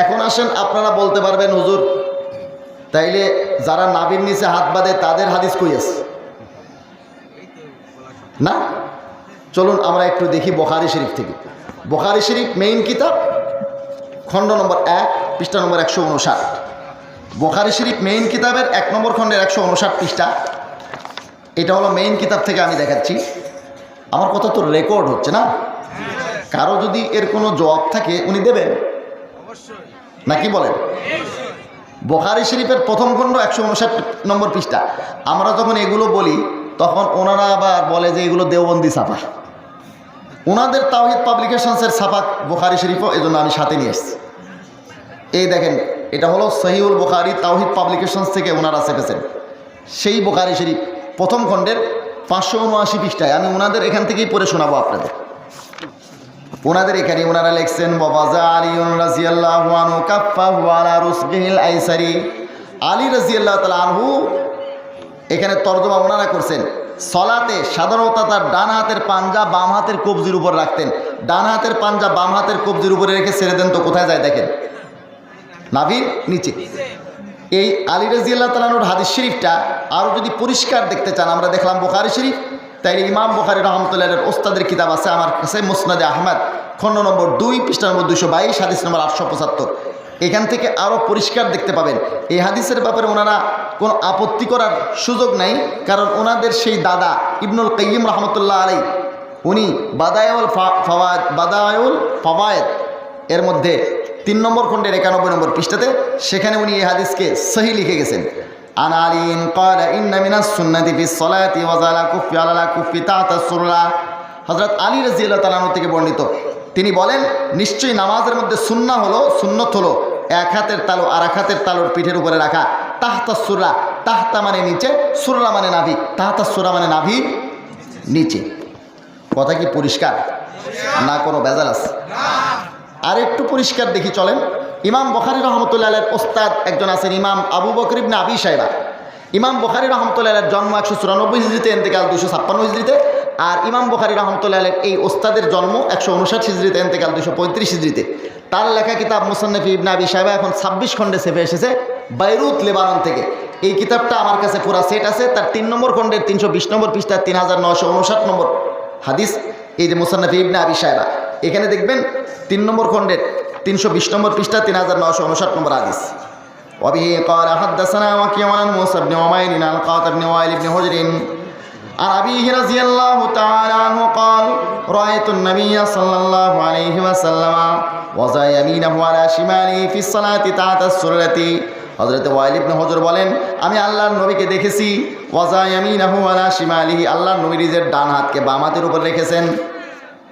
এখন আসেন, আপনারা বলতে পারবেন হুজুর তাইলে যারা নাভির নিচে হাত বাঁধে তাদের হাদিস কই আছে? না, চলুন আমরা একটু দেখি বুখারী শরীফ থেকে। বুখারী শরীফ মেইন কিতাব, খণ্ড নম্বর 1, পৃষ্ঠা নম্বর 159। বুখারী শরীফ মেইন কিতাবের 1 নম্বর খণ্ডের 159 পৃষ্ঠা। এটা হলো মেইন কিতাব থেকে আমি দেখাচ্ছি। আমার কথা তো রেকর্ড হচ্ছে না? কারো যদি এর কোনো জবাব থাকে উনি দেবেন নাকি বলেন? বুখারী শরীফের প্রথম খণ্ড 159 নম্বর পৃষ্ঠা। আমরা যখন এগুলো বলি তখন ওনারা আবার বলে যে এগুলো দেওবন্দি ছাপা। ওনাদের তাওহীদ পাবলিকেশনসের ছাপা বুখারী শরীফও, এজন্য আমি সাথে নিয়ে এসেছি। এই দেখেন, এটা হলো সহিহুল বুখারী তাওহীদ পাবলিকেশনস থেকে ওনারা ছেপেছেন। সেই বুখারী শরীফ প্রথম খণ্ডের 579 পৃষ্ঠায়। আমি ওনাদের এখান থেকেই পড়ে শোনাবো আপনাদের। ওনাদের এখানে ওনারা লিখছেন, ওয়াজা আলিউন রাদিয়াল্লাহু আনহু কাফফাহু আলা রুসগিল আইসারি। আলী রাদিয়াল্লাহু তাআলা আনহু, এখানে তরজমা ওনারা করছেন, সলাতে সাধারণত তার ডান হাতের পাঞ্জা বাম হাতের কবজির উপর রাখতেন। ডান হাতের পাঞ্জা বাম হাতের কবজির উপরে রেখে ছেড়ে দেন তো কোথায় যায় দেখেন? নাভির নিচে। এই আলী রাদিয়াল্লাহু তাআলা আনহুর হাদিস শরীফটা আরও যদি পরিষ্কার দেখতে চান, আমরা দেখলাম বুখারী শরীফ, তাইলে ইমাম বুখারী রাহমাতুল্লাহ আলাইহির ওস্তাদের কিতাব আছে আমার কাছে, মুসনাদে আহমদ, খণ্ড নম্বর 2, পৃষ্ঠা নম্বর 222, হাদিস নম্বর 875। এখান থেকে আরও পরিষ্কার দেখতে পাবেন। এই হাদিসের ব্যাপারে ওনারা কোনো আপত্তি করার সুযোগ নাই, কারণ ওনাদের সেই দাদা ইবনুল কাইয়িম রহমতুল্লাহ আলাইহি, উনি বাদায়াউল ফাওয়ায়েদ এর মধ্যে 3 নম্বর খণ্ডের 91 নম্বর পৃষ্ঠাতে, সেখানে উনি এই হাদিসকে সহি লিখে গেছেন। আন আলিন ক্বালা ইন্না মিনাস সুন্নাতি ফিস সালাতি ওয়া যালা কুফি আলা কুফি তাতা সুররা। হযরত আলী রাদিয়াল্লাহু তাআলা আনহু থেকে বর্ণিত, তিনি বলেন, নিশ্চয়ই নামাজের মধ্যে সুন্নত হলো এক হাতের তালু আর এক হাতের তালুর পিঠের উপরে রাখা। তাহতা সুররা, তাহতা মানে নিচে, সুররা মানে নাভি, তাহতা সুররা মানে নাভির নিচে। কথা কি পরিষ্কার না কোনো ভেজাল আছে? আর একটু পরিষ্কার দেখি চলেন। ইমাম বুখারী রহমতুল্লাহ আলাইহির ওস্তাদ একজন আছেন, ইমাম আবু বকর ইবনে আবি শাইবা। ইমাম বুখারী রহমতুল্লাহ আলাইহির জন্ম 194 হিজরিতে, ইন্তেকাল 256 হিজরিতে। আর ইমাম বুখারী রহমতুল্লাহ আলাইহির এই ওস্তাদের জন্ম 159 হিজরিতে, ইন্তেকাল 235 হিজরিতে। তার লেখা কিতাব মুসান্নাফ ইবনে আবি শাইবা এখন 26 খণ্ডে ছেপে এসেছে বাইরুত লেবানন থেকে। এই কিতাবটা আমার কাছে পুরা সেট আছে। তার 3 নম্বর খণ্ডের 320 নম্বর পৃষ্ঠা, 3959 নম্বর হাদিস। এই যে মুসান্নাফ ইবনে আবি শাইবা, এখানে দেখবেন 3 নম্বর খণ্ডের 320 নম্বর পৃষ্ঠা, 3959 নম্বর হাদিস। وبه قال حدثنا وكيع عن موسى بن عمير عن القاسم بن وائل بن حجر عن أبيه رضي الله تعالى عنه قال رأيت النبي صلى الله عليه وسلم وضع يمينه على شماله في الصلاة تحت السرة। হযরত ওয়াইল ইবনে হুজর বলেন, আমি আল্লাহর নবীকে দেখেছি, ওয়াজা ইয়ামিনাহু আলা শিমালিহি, আল্লাহর নবী নিজের ডান হাতকে বাম হাতের উপর রেখেছেন,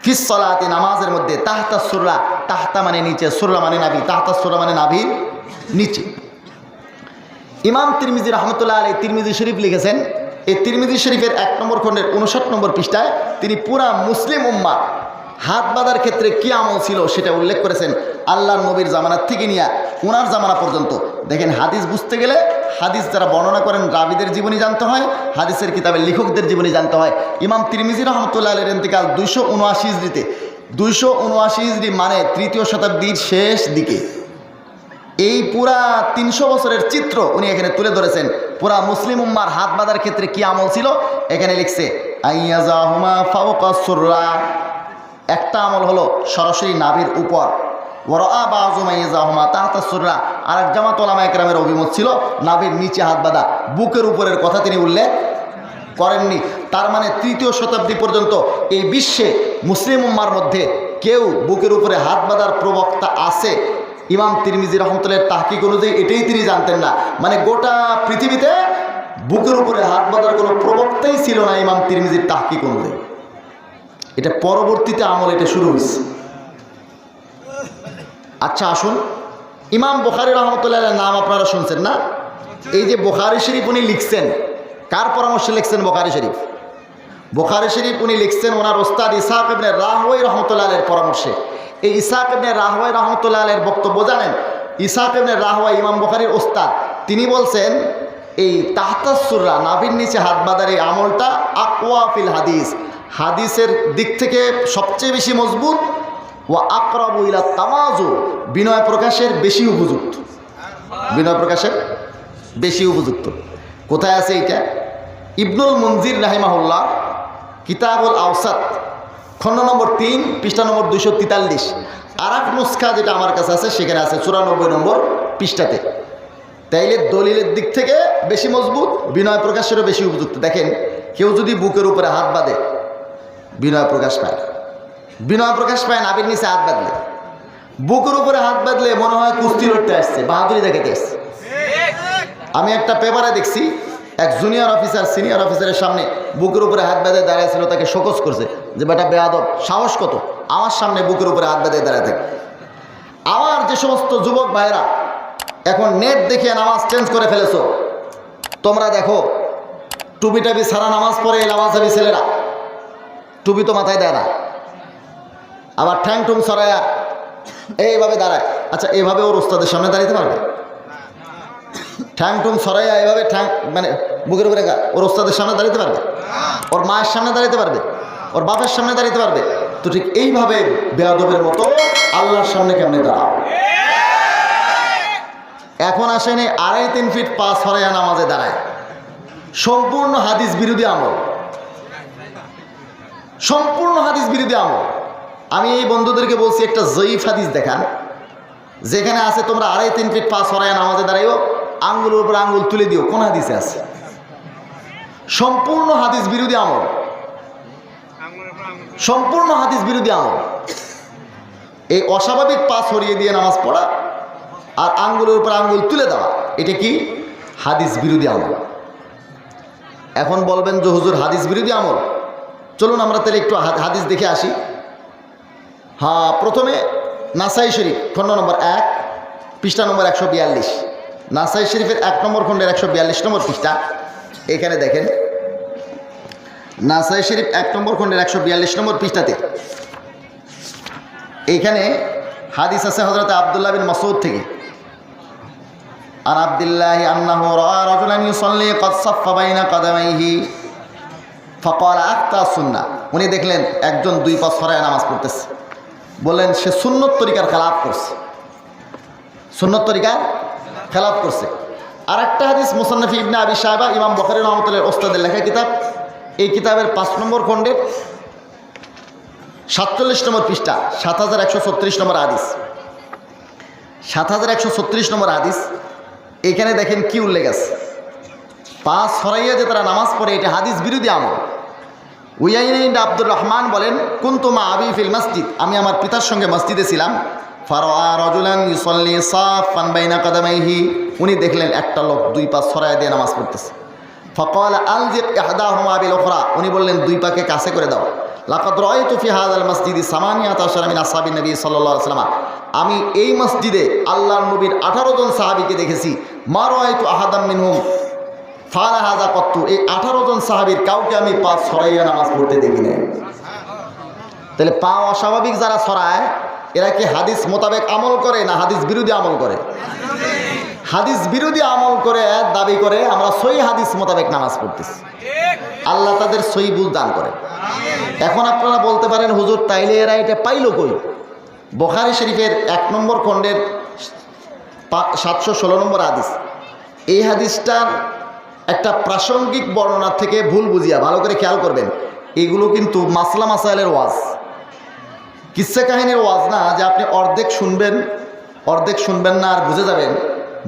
ফিস সালাতি, নামাজের মধ্যে, তাহতা সুররা, তাহতা মানে নিচে, সুররা মানে নাভি, তাহতা সুররা মানে নাভির নিচে। ইমাম তিরমিজি রহমতুল্লাহ আলাইহি তিরমিজি শরীফ লিখেছেন। এই তিরমিজি শরীফের 1 নম্বর খণ্ডের 59 নম্বর পৃষ্ঠায় তিনি পুরা মুসলিম উম্মাহ হাত বাঁধার ক্ষেত্রে কী আমল ছিল সেটা উল্লেখ করেছেন, আল্লাহর নবীর জামানার থেকে নিয়ে ওনার জামানা পর্যন্ত। দেখেন, হাদিস বুঝতে গেলে হাদিস যারা বর্ণনা করেন রাবিদের জীবনী জানতে হয়, হাদিসের কিতাবের লেখকদের জীবনী জানতে হয়। ইমাম তিরমিজি রহমতুল্লাহ আলাইহির ইন্তেকাল 279 হিজরিতে। 279 হিজরি মানে 3য় শতাব্দীর শেষ দিকে। এই পুরা 300 বছরের চিত্র উনি এখানে তুলে ধরেছেন। পুরা মুসলিম উম্মার হাত বাঁধার ক্ষেত্রে কি আমল ছিল এখানে লিখছে, আইয়াজাহুমা ফাওকা সুররা, একটা আমল হলো সরাসরি নাভির উপর, ওয়ারা বাযুমা ইয়াজাহুমা তাহতা সুররা, আর এক জামাত উলামায়ে কেরামের অভিমত ছিল নাভির নিচে হাত বাঁধা, বুকের উপরের কথা তিনি উল্লেখ করেননি। তার মানে 3য় শতাব্দী পর্যন্ত এই বিশ্বে মুসলিম উম্মার মধ্যে কেউ বুকের উপরে হাত বাঁধার প্রবক্তা আছে, ইমাম তিরমিজি রহমতুল্লাহর তাহকিক অনুযায়ী এটাই তিনি জানতেন না। মানে গোটা পৃথিবীতে বুকের উপরে হাত বাঁধার কোনো প্রবক্তাই ছিল না ইমাম তিরমিজির তাহকিক অনুযায়ী। এটা পরবর্তীতে আমল এটা শুরু হয়েছে। আচ্ছা আসুন, ইমাম বুখারী রহমতুল্লাহর নাম আপনারা শুনছেন না? এই যে বুখারী শরীফ উনি লিখছেন, কার পরামর্শে লিখছেন বুখারী শরীফ? বুখারী শরীফ উনি লিখছেন ওনার ওস্তাদ ইসহাক ইবনে রাহওয়ী রহমতুল্লাহর পরামর্শে। এই ইসহাক ইবনে রাহওয়ী রহমতুল্লাহর বক্তব্য জানেন? ইসহাক ইবনে রাহওয়ী ইমাম বুখারীর ওস্তাদ, তিনি বলছেন এই তাহতা সুররা, নাভির নিচে হাত বাঁধার এই আমলটা আকওয়া ফিল হাদিস, হাদিসের দিক থেকে সবচেয়ে বেশি মজবুত ওয়া আকরাবু ইলা তাওয়াজু, বিনয় প্রকাশের বেশি উপযুক্ত, বিনয় প্রকাশের বেশি উপযুক্ত। কোথায় আছে এটা? ইবনুল মুনজির রাহিমাহুল্লাহ কিতাবুল আওসাত খণ্ড নম্বর 3 পৃষ্ঠা নম্বর 243। আর এক নুসখা যেটা আমার কাছে আছে সেখানে আছে 94 নম্বর পৃষ্ঠাতে। তাইলে দলিলের দিক থেকে বেশি মজবুত, বিনয় প্রকাশেরও বেশি উপযুক্ত। দেখেন, কেউ যদি বুকের উপরে হাত বাঁধে বিনয় প্রকাশ পায়, বিনয় প্রকাশ পায় নাভির নিচে হাত বাঁধলে। বুকের উপরে হাত বাঁধলে মনে হয় কুস্তি লড়তে আসছে, বাহাদুরি দেখাতে আসছে। আমি একটা পেপারে দেখছি, এক জুনিয়র অফিসার সিনিয়র অফিসারের সামনে বুকের উপরে হাত বেঁধে দাঁড়িয়েছিল, তাকে শোকজ করছে যে বেটা বেয়াদব, সাহস কত আমার সামনে বুকের উপরে হাত বেঁধে দাঁড়ায় থাকে। আমার যে সমস্ত যুবক ভাইরা এখন নেট দেখে নামাজ চেঞ্জ করে ফেলেছো, তোমরা দেখো টুপি টাবি সারা নামাজ পড়ে নামাজাবি ছেলেরা টুপি তো মাথায় দেয় না, আবার ঠ্যাং টুং সরাইয়া এইভাবে দাঁড়ায়। আচ্ছা, এইভাবে ওর ওস্তাদের সামনে দাঁড়াতে পারবে? ঠ্যাং টুং সরাইয়া এইভাবে ঠ্যাং মানে বুকের উপরে ওর ওস্তাদের সামনে দাঁড়াতে পারবে? ওর মায়ের সামনে দাঁড়াতে পারবে? ওর বাপের সামনে দাঁড়াতে পারবে? তো ঠিক এইভাবে বেয়াদবের মতো আল্লাহর সামনে কেমনে দাঁড়াও। এখন আসেনি 2.5-3 ফিট পা সরাইয়া নামাজে দাঁড়ায়, সম্পূর্ণ হাদিস বিরোধী আমল, সম্পূর্ণ হাদিস বিরোধী আমল। আমি এই বন্ধুদেরকে বলছি একটা জয়ীফ হাদিস দেখান যেখানে আছে তোমরা 2.5-3 ফিট পা সরাইয়া নামাজে দাঁড়াইও, আঙ্গুলের উপর আঙ্গুল তুলে দিও, কোন হাদিসে আছে? সম্পূর্ণ হাদিস বিরোধী আমল, সম্পূর্ণ হাদিস বিরোধী আমল। এই অস্বাভাবিক পা সরিয়ে দিয়ে নামাজ পড়া আর আঙ্গুলের উপর আঙ্গুল তুলে দেওয়া, এটা কি? হাদিস বিরোধী আমল। এখন বলবেন যে হুজুর হাদিস বিরোধী আমল, চলুন আমরা তাহলে একটু হাদিস দেখে আসি। হ্যাঁ, প্রথমে নাসাই শরীফ খণ্ড নম্বর 1 পৃষ্ঠা নম্বর 142, নাসাই শরীফের 1 নম্বর খণ্ডের 142 নম্বর পৃষ্ঠা। এখানে দেখেন, নাসাই শরীফ 1 নম্বর খণ্ডের 142 নম্বর পৃষ্ঠাতে এইখানে হাদিস আছে হযরত আব্দুল্লাহ বিন মাসউদ থেকে। আন আব্দুল্লাহ আন্নাহু রাআ রাজুলান ইউসাল্লি ক্বাদ সাফফা বাইনা কাদামাইহি ফাকালা আখতা সুন্নাহ। উনি দেখলেন একজন 2 পা সরায় নামাজ পড়তেছে, বললেন সে সুন্নত তরিকার খেলাফ করছে, সুন্নত তরিকার খেলাফ করছে। আর একটা হাদিস মুসান্নাফ ইবনে আবি শায়বা ইমাম বুখারী রাহমাতুল্লাহ ওস্তাদের লেখা কিতাব, এই কিতাবের 5 নম্বর খণ্ডের 47 নম্বর পৃষ্ঠা 7136 নম্বর হাদিস, 7136 নম্বর হাদিস। এখানে দেখেন কি উল্লেখ আছে, পা সরাইয়া যে তারা নামাজ পড়ে এটা হাদিস বিরোধী আমল। উয়াইন আব্দুর রহমান বলেন, কুনতু মা আবি ফিল মসজিদ, আমি আমার পিতার সঙ্গে মসজিদে ছিলাম। ফারাআ রাজুলান ইউসাল্লি সাফান বাইনা কাদামাইহি, উনি দেখলেন একটা লোক 2 পা সরাইয়া দিয়ে নামাজ পড়তেছে। ফাকালা আলজিক ইহদাহুমা বিল উখরা, উনি বললেন 2 পাকে কাছে করে দাও। লাকাদ রাআইতু ফি হাযাল মসজিদি 18 মিন আসহাবিন নবী সাল্লাল্লাহু আলাইহি ওয়াসাল্লাম, আমি এই মসজিদে আল্লাহর নবীর 18 জন সাহাবীকে দেখেছি। মা রাআইতু আহাদাম মিনহুম ফাআলা হাযা কত্তু, এই 18 জন সাহাবীর কাউকে আমি পা সরাইয়া নামাজ পড়তে দেখি না। তাহলে পা অস্বাভাবিক যারা সরায় এরা কি হাদিস মোতাবেক আমল করে না হাদিস বিরোধী আমল করে? হাদিস বিরোধী আমল করে দাবি করে আমরা সহি হাদিস মোতাবেক নামাজ পড়তেছি। আল্লাহ তাদের সহি বুঝ দান করে। এখন আপনারা বলতে পারেন হুজুর তাইলে এরা এটা পাইল কই? বুখারী শরীফের 1 নম্বর খণ্ডের 716 নম্বর হাদিস। এই হাদিসটার একটা প্রাসঙ্গিক বর্ণনা থেকে ভুল বুঝিয়া, ভালো করে খেয়াল করবেন, এগুলো কিন্তু মাসলা মাসাইলের ওয়াজ, কিসসা কাহিনীর ওয়াজ না যে আপনি অর্ধেক শুনবেন না আর বুঝে যাবেন,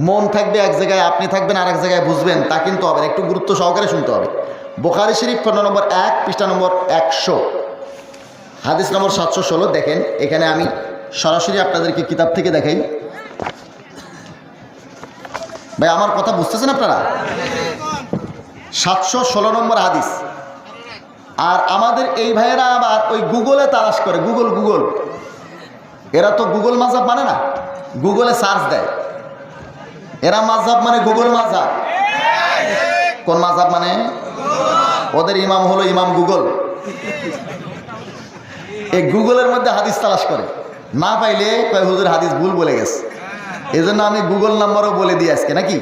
মন থাকবে এক জায়গায় আপনি থাকবেন আর এক জায়গায় বুঝবেন, তা কিন্তু হবে না। একটু গুরুত্ব সহকারে শুনতে হবে। বুখারী শরীফ খণ্ড নম্বর 1 পৃষ্ঠা নম্বর 100 হাদিস নম্বর 716। দেখেন এখানে আমি সরাসরি আপনাদেরকে কিতাব থেকে দেখাই। ভাই আমার কথা বুঝতেছেন আপনারা? 716 নম্বর হাদিস। আর আমাদের এই ভাইয়েরা আবার ওই গুগলে তালাশ করে, গুগল এরা তো গুগল মাযহাব মানে না, গুগলে সার্চ দেয়। এরা মাযহাব মানে গুগল মাযহাব। কোন মাযহাব মানে? ওদের ইমাম হলো ইমাম গুগল। এই গুগলের মধ্যে হাদিস তালাশ করে, না পাইলে কয় হুজুর হাদিস ভুল বলে গেছে। এই জন্য আমি গুগল নাম্বারও বলে দিই আজকে, নাকি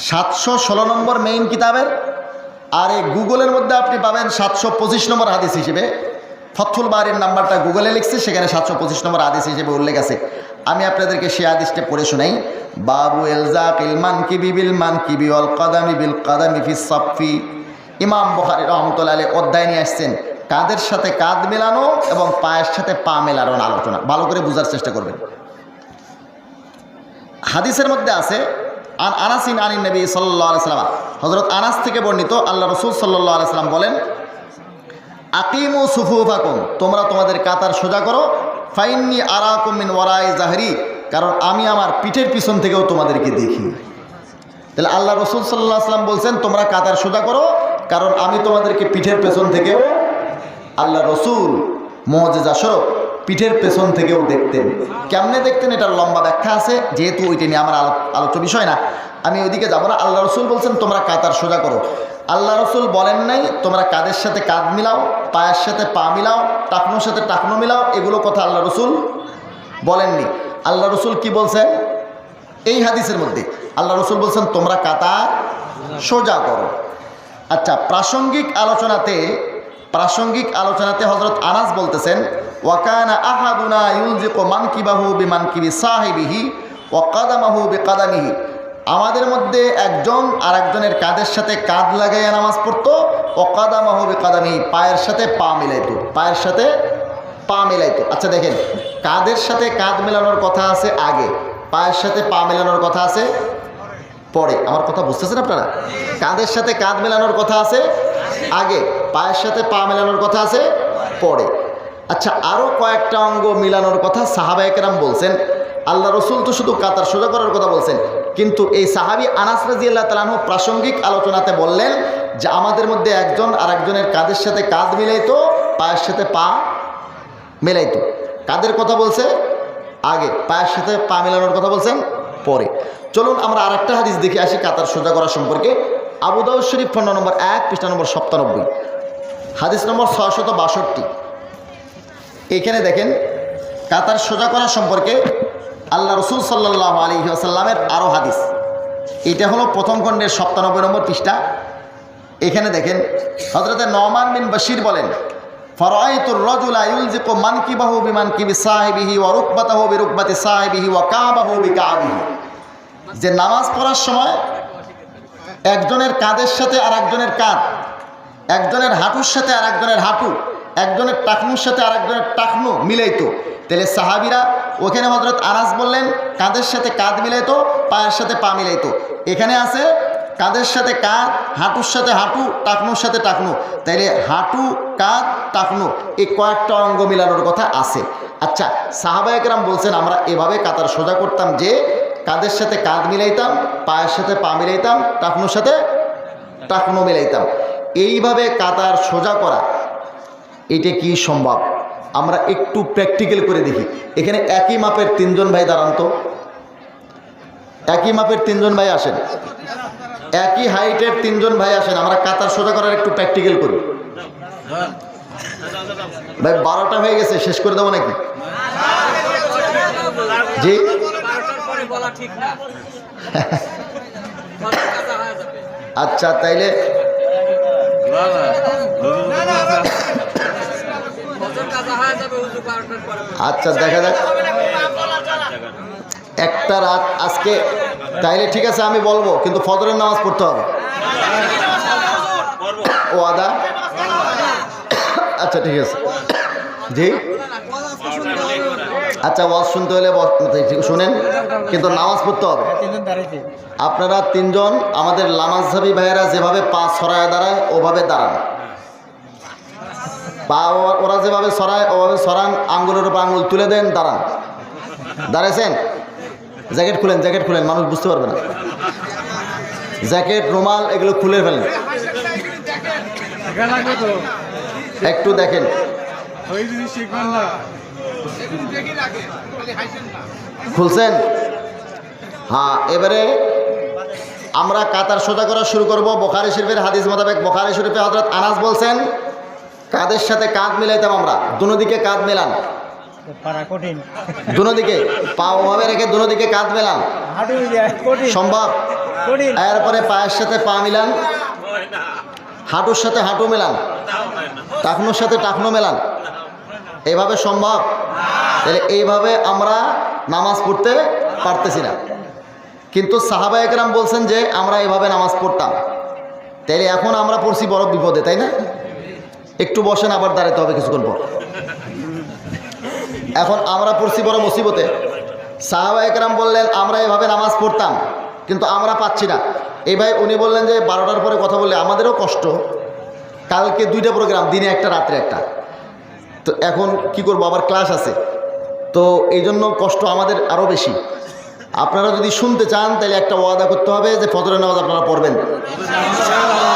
716 নম্বর মেইন কিতাবের। আর এই গুগলের মধ্যে আপনি পাবেন 725 নম্বর হাদিস হিসেবে ফথুল বারির নাম্বারটা গুগলে লিখছি, সেখানে 725 নম্বর হাদিস হিসেবে উল্লেখ আছে। আমি আপনাদেরকে সেই হাদিসটা পড়ে শোনাই। বাবু ইলজাকিল মানকিবি বিল মানকিবি ওয়াল কাদামি বিল কাদামি ফিস সাফফি। ইমাম বুখারী রাহমাতুল্লাহি আলাইহি অধ্যায় নিয়ে আসছেন কাঁধের সাথে কাঁধ মেলানো এবং পায়ের সাথে পা মেলানোর আলোচনা। ভালো করে বোঝার চেষ্টা করবেন। হাদিসের মধ্যে আছে আনাসিন আনিন নবী সাল্লাল্লাহু আলাইহি সাল্লাম, হযরত আনাস থেকে বর্ণিত, আল্লাহ রাসূল সাল্লাল্লাহু আলাইহি সাল্লাম বলেন, আকিমু সুফুফাকুম, তোমরা তোমাদের কাতার সোজা করো, ফাইন্নি আরাকুম মিন ওয়ারাই জাহরি, কারণ আমি আমার পিঠের পিছন থেকেও তোমাদেরকে দেখি। তাহলে আল্লাহ রাসূল সাল্লাল্লাহু আলাইহি সাল্লাম বলছেন তোমরা কাতার সোজা করো, কারণ আমি তোমাদেরকে পিঠের পেছন থেকেও, আল্লাহ রাসূল মুজিজা স্বরূপ পিঠের পেছন থেকেও দেখতেন। কেমনে দেখতেন এটার লম্বা ব্যাখ্যা আছে, যেহেতু ওইটা নিয়ে আমার আলোচ্য বিষয় না, আমি ওইদিকে যাবো না। আল্লাহ রাসূল বলছেন তোমরা কাতার সোজা করো। আল্লাহ রাসূল বলেন নাই তোমরা কাঁধের সাথে কাঁধ মিলাও, পায়ের সাথে পা মিলাও, টাকনোর সাথে টাকনো মিলাও, এগুলো কথা আল্লাহ রাসূল বলেননি। আল্লাহ রাসূল কি বলছেন এই হাদিসের মধ্যে? আল্লাহ রাসূল বলছেন তোমরা কাতার সোজা করো। আচ্ছা, প্রাসঙ্গিক আলোচনাতে হযরত আনাস বলতেছেন, ওয়াকানা আহাদুনা ইউলজিকু মানকিবাহু বিমানকিবি সাহিবিহি ওয়া কাদামাহু বিকাদামিহি, আমাদের মধ্যে একজন আর একজনের কাঁধের সাথে কাঁধ লাগাইয়া নামাজ পড়তো, ও কাদামাহু বিকাদামিহি, পায়ের সাথে পা মিলাইতো, পায়ের সাথে পা মিলাইতো। আচ্ছা দেখেন, কাঁধের সাথে কাঁধ মেলানোর কথা আছে আগে, পায়ের সাথে পা মেলানোর কথা আছে পরে। আমার কথা বুঝতেছেন আপনারা? কাঁধের সাথে কাঁধ মেলানোর কথা আছে আগে, পায়ের সাথে পা মেলানোর কথা আছে পরে। আচ্ছা, আরও কয়েকটা অঙ্গ মিলানোর কথা সাহাবায়ে কেরাম বলছেন। আল্লাহ রাসূল তো শুধু কাতার সোজা করার কথা বলছেন, কিন্তু এই সাহাবী আনাস রাদিয়াল্লাহু তাআলা আনহু প্রাসঙ্গিক আলোচনাতে বললেন যে আমাদের মধ্যে একজন আর একজনের কাঁধের সাথে কাঁধ মিলাইতো, পায়ের সাথে পা মেলাইতো। কাঁধের কথা বলছে আগে, পায়ের সাথে পা মেলানোর কথা বলছেন পরে। চলুন আমরা আরেকটা হাদিস দেখে আসি কাতার সোজা করা সম্পর্কে। আবু দাউদ শরীফ খণ্ড নম্বর 1 পৃষ্ঠা নম্বর 97, হাদিস নম্বর 662। এখানে দেখেন কাতার সোজা করা সম্পর্কে আল্লাহ রাসূল সাল্লাল্লাহু আলাইহি ওয়াসাল্লামের আরও হাদিস। এটা হলো প্রথম খণ্ডের 97 নম্বর পৃষ্ঠা। এখানে দেখেন হযরতে নওমান বিন বশির বলেন, ফারাআইতুর রাজুলা ইউলজিকু মানকিবাহু বিমানকিবি সাহিবিহি ওয়া রুকবাতাহু বিরুকবাতি সাহিবিহি ওয়া কাবাহু বিকাবিহি, যে নামাজ পড়ার সময় একজনের কাঁধের সাথে আর একজনের কাঁধ, একজনের হাঁটুর সাথে আর একজনের হাঁটু, একজনের টাকনুর সাথে আর একজনের টাকনু মিলাইতো। তাহলে সাহাবীরা ওখানে হযরত আনাস বললেন কাঁধের সাথে কাঁধ মিলাইতো, পায়ের সাথে পা মিলাইতো। এখানে আছে কাঁধের সাথে কাঁধ, হাঁটুর সাথে হাঁটু, টাকনুর সাথে টাকনু। তাইলে হাঁটু, কাঁধ, টাকনু এই কয়েকটা অঙ্গ মিলানোর কথা আছে। আচ্ছা, সাহাবায়ে কেরাম বলছেন আমরা এভাবে কাতার সোজা করতাম যে কাঁধের সাথে কাঁধ মিলাইতাম, পায়ের সাথে পা মিলাইতাম, টাকনুর সাথে টাকনু মিলাইতাম। এইভাবে কাতার সোজা করা এটা কি সম্ভব? আমরা একটু প্র্যাকটিক্যাল করে দেখি। এখানে একই মাপের 3 জন ভাই দাঁড়ান তো, একই মাপের 3 জন ভাই আসেন, একই হাইটের 3 জন ভাই আসেন, আমরা কাতার সোজা করার একটু প্র্যাকটিক্যাল করি। ভাই 12টা হয়ে গেছে, শেষ করে দেবো নাকি? জি আচ্ছা, তাইলে আচ্ছা দেখা যাক একটা রাত আজকে। তাইলে ঠিক আছে আমি বলবো, কিন্তু ফজরের নামাজ পড়তে হবে। ও আদা, আচ্ছা ঠিক আছে। জি আচ্ছা, ওয়াজ শুনতে হলে শুনেন, কিন্তু নামাজ পড়তে হবে। আপনারা 3 জন আমাদের লামাজহাবি ভাইয়েরা যেভাবে পা ছড়ায় দাঁড়ায় ওভাবে দাঁড়ান, পা ওরা যেভাবে ছড়ায় ওভাবে ছড়ান, আঙ্গুলের উপর আঙ্গুল তুলে দেন, দাঁড়ান। দাঁড়াইছেন? জ্যাকেট খুলেন, জ্যাকেট খুলেন, মানুষ বুঝতে পারবে না। জ্যাকেট, রুমাল এগুলো খুলে ফেলেন, একটু দেখেন। খুলছেন? হ্যাঁ, এবারে আমরা কাতার সোজা করা শুরু করব। বুখারী শরীফের হাদিস মোতাবেক, বুখারী শরীফে হযরত আনাস বলছেন কাঁধের সাথে কাঁধ মিলাইতাম আমরা, দুদিকে কাঁধ মেলান, দুদিকে পা ওভাবে রেখে দুদিকে কাঁধ মেলান সম্ভব। এরপরে পায়ের সাথে পা মিলান, হাঁটুর সাথে হাঁটু মেলান, টাকনুর সাথে টাকনু মেলান, এইভাবে সম্ভব? তাহলে এইভাবে আমরা নামাজ পড়তে পারতেছি না। কিন্তু সাহাবায়ে কেরাম বলছেন যে আমরা এইভাবে নামাজ পড়তাম। তাইলে এখন আমরা পড়ছি বড় বিপদে, তাই না? একটু বসেন, আবার দাঁড়াতে হবে কিছুক্ষণ পর। এখন আমরা পড়ছি বড় মুসিবতে। সাহাবায়ে কেরাম বললেন আমরা এভাবে নামাজ পড়তাম, কিন্তু আমরা পাচ্ছি না। এই ভাই উনি বললেন যে 12টার পরে কথা বললে আমাদেরও কষ্ট, কালকে 2টা প্রোগ্রাম, দিনে একটা রাত্রে একটা, তো এখন কি করব, আবার ক্লাস আছে, তো এই জন্য কষ্ট আমাদের আরও বেশি। আপনারা যদি শুনতে চান তাহলে একটা ওয়াদা করতে হবে যে ফজরের নামাজ আপনারা পড়বেন,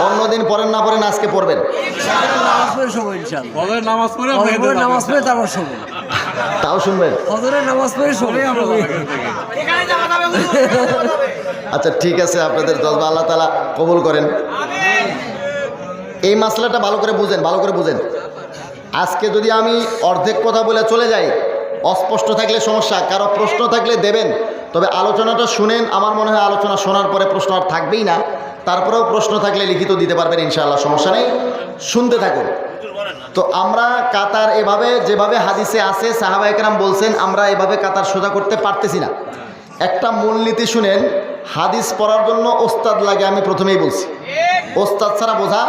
অন্যদিন পড়েন না পড়েন, আজকে পড়বেন। তাও শুনবেন? আচ্ছা ঠিক আছে, আপনাদের জজবা আল্লাহ তাআলা কবুল করেন। এই মাসলাটা ভালো করে বুঝেন, ভালো করে বুঝেন। আজকে যদি আমি অর্ধেক কথা বলে চলে যাই, অস্পষ্ট থাকলে সমস্যা, কারো প্রশ্ন থাকলে দেবেন, তবে আলোচনাটা শুনেন। আমার মনে হয় আলোচনা শোনার পরে প্রশ্ন আর থাকবেই না, তারপরেও প্রশ্ন থাকলে লিখিত দিতে পারবেন ইনশাআল্লাহ, সমস্যা নেই, শুনতে থাকুন। তো আমরা কাতার এভাবে যেভাবে হাদিসে আছে সাহাবায়ে কেরাম বলছেন আমরা এভাবে কাতার সোজা করতে পারতেছি না। একটা মূলনীতি শুনেন, হাদিস পড়ার জন্য ওস্তাদ লাগে, আমি প্রথমেই বলছি, ওস্তাদ ছাড়া বোঝা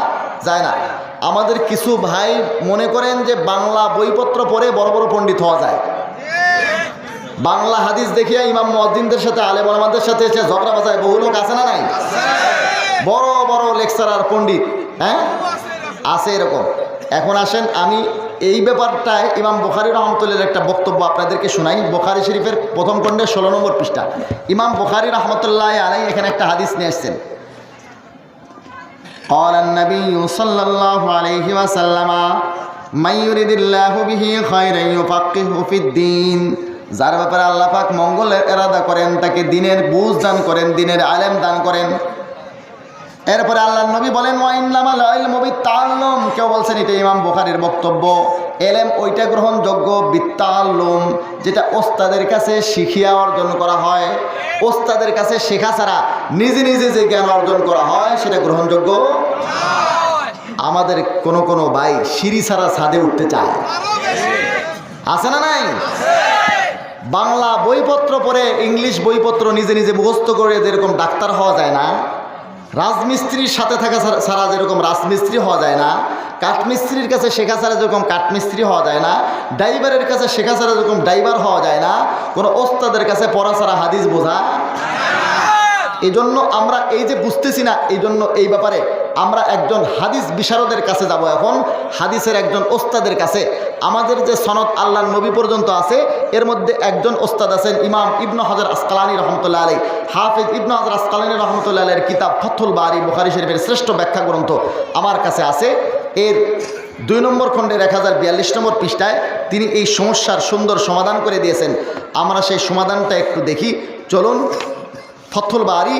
যায় না। আমাদের কিছু ভাই মনে করেন যে বাংলা বইপত্র পড়ে বড় বড় পণ্ডিত হওয়া যায়, বাংলা হাদিস দেখিয়া ইমাম মুয়াজ্জিনদের সাথে আলেম ওলামাদের সাথে এসে ঝগড়া বাজায়। বহু লোক আছে না নাই? বড় বড় লেকচারার পণ্ডিত, হ্যাঁ আছে এরকম। এখন আসেন আমি এই ব্যাপারটায় ইমাম বুখারী রহমতুল্লাহর একটা বক্তব্য আপনাদেরকে শোনাই। বুখারী শরীফের প্রথম খণ্ডে 16 নম্বর পৃষ্ঠা ইমাম বুখারী রহমতুল্লাহ আলাইহি এখানে একটা হাদিস নিয়ে আসছেন। قال النبي صلى الله عليه وسلم من يريد الله به خيرا يفقهه في الدين, যার ব্যাপারে আল্লাহ পাক মঙ্গলের ইরাদা করেন তাকে দ্বীনের বুঝ দান করেন, দ্বীনের আলেম দান করেন। এরপরে আল্লাহর নবী বলেন ওয়া ইন্নামাল ইলমু বিত্তাআল্লুম, কেউ বলছেন এটা ইমাম বুখারীর বক্তব্য, এলেম ওইটা গ্রহণযোগ্য বিত্তাআল্লুম যেটা ওস্তাদের কাছে শিখিয়া অর্জন করা হয়। ওস্তাদের কাছে শেখা ছাড়া নিজে নিজে যে জ্ঞান অর্জন করা হয় সেটা গ্রহণযোগ্য। আমাদের কোনো ভাই সিঁড়ি ছাড়া ছাদে উঠতে চায়, আছে না নাই? বাংলা বইপত্র পড়ে ইংলিশ বইপত্র নিজে নিজে মুখস্থ করে যেরকম ডাক্তার হওয়া যায় না, রাজমিস্ত্রির সাথে থাকা ছাড়া যেরকম রাজমিস্ত্রি হওয়া যায় না, কাঠমিস্ত্রির কাছে শেখা ছাড়া যেরকম কাঠমিস্ত্রি হওয়া যায় না, ড্রাইভারের কাছে শেখা ছাড়া যেরকম ড্রাইভার হওয়া যায় না, কোনো ওস্তাদের কাছে পড়া ছাড়া হাদিস বোঝা। এই জন্য আমরা এই যে বুঝতেছি না, এই জন্য এই ব্যাপারে আমরা একজন হাদিস বিশারদের কাছে যাব। এখন হাদিসের একজন ওস্তাদের কাছে, আমাদের যে সনদ আল্লাহর নবী পর্যন্ত আছে এর মধ্যে একজন ওস্তাদ আছেন ইমাম ইবনে হাজার আসকালানী রহমতুল্লাহ আলাইহি। হাফিজ ইবনে হাজার আসকালানী রহমতুল্লাহ আলাইহির কিতাব ফাথুল বারী বুখারী শরীফের শ্রেষ্ঠ ব্যাখ্যা গ্রন্থ আমার কাছে আছে। এর 2 নম্বর খণ্ডের 1042 নম্বর পৃষ্ঠায় তিনি এই সমস্যার সুন্দর সমাধান করে দিয়েছেন। আমরা সেই সমাধানটা একটু দেখি, চলুন। ফাথুল বারী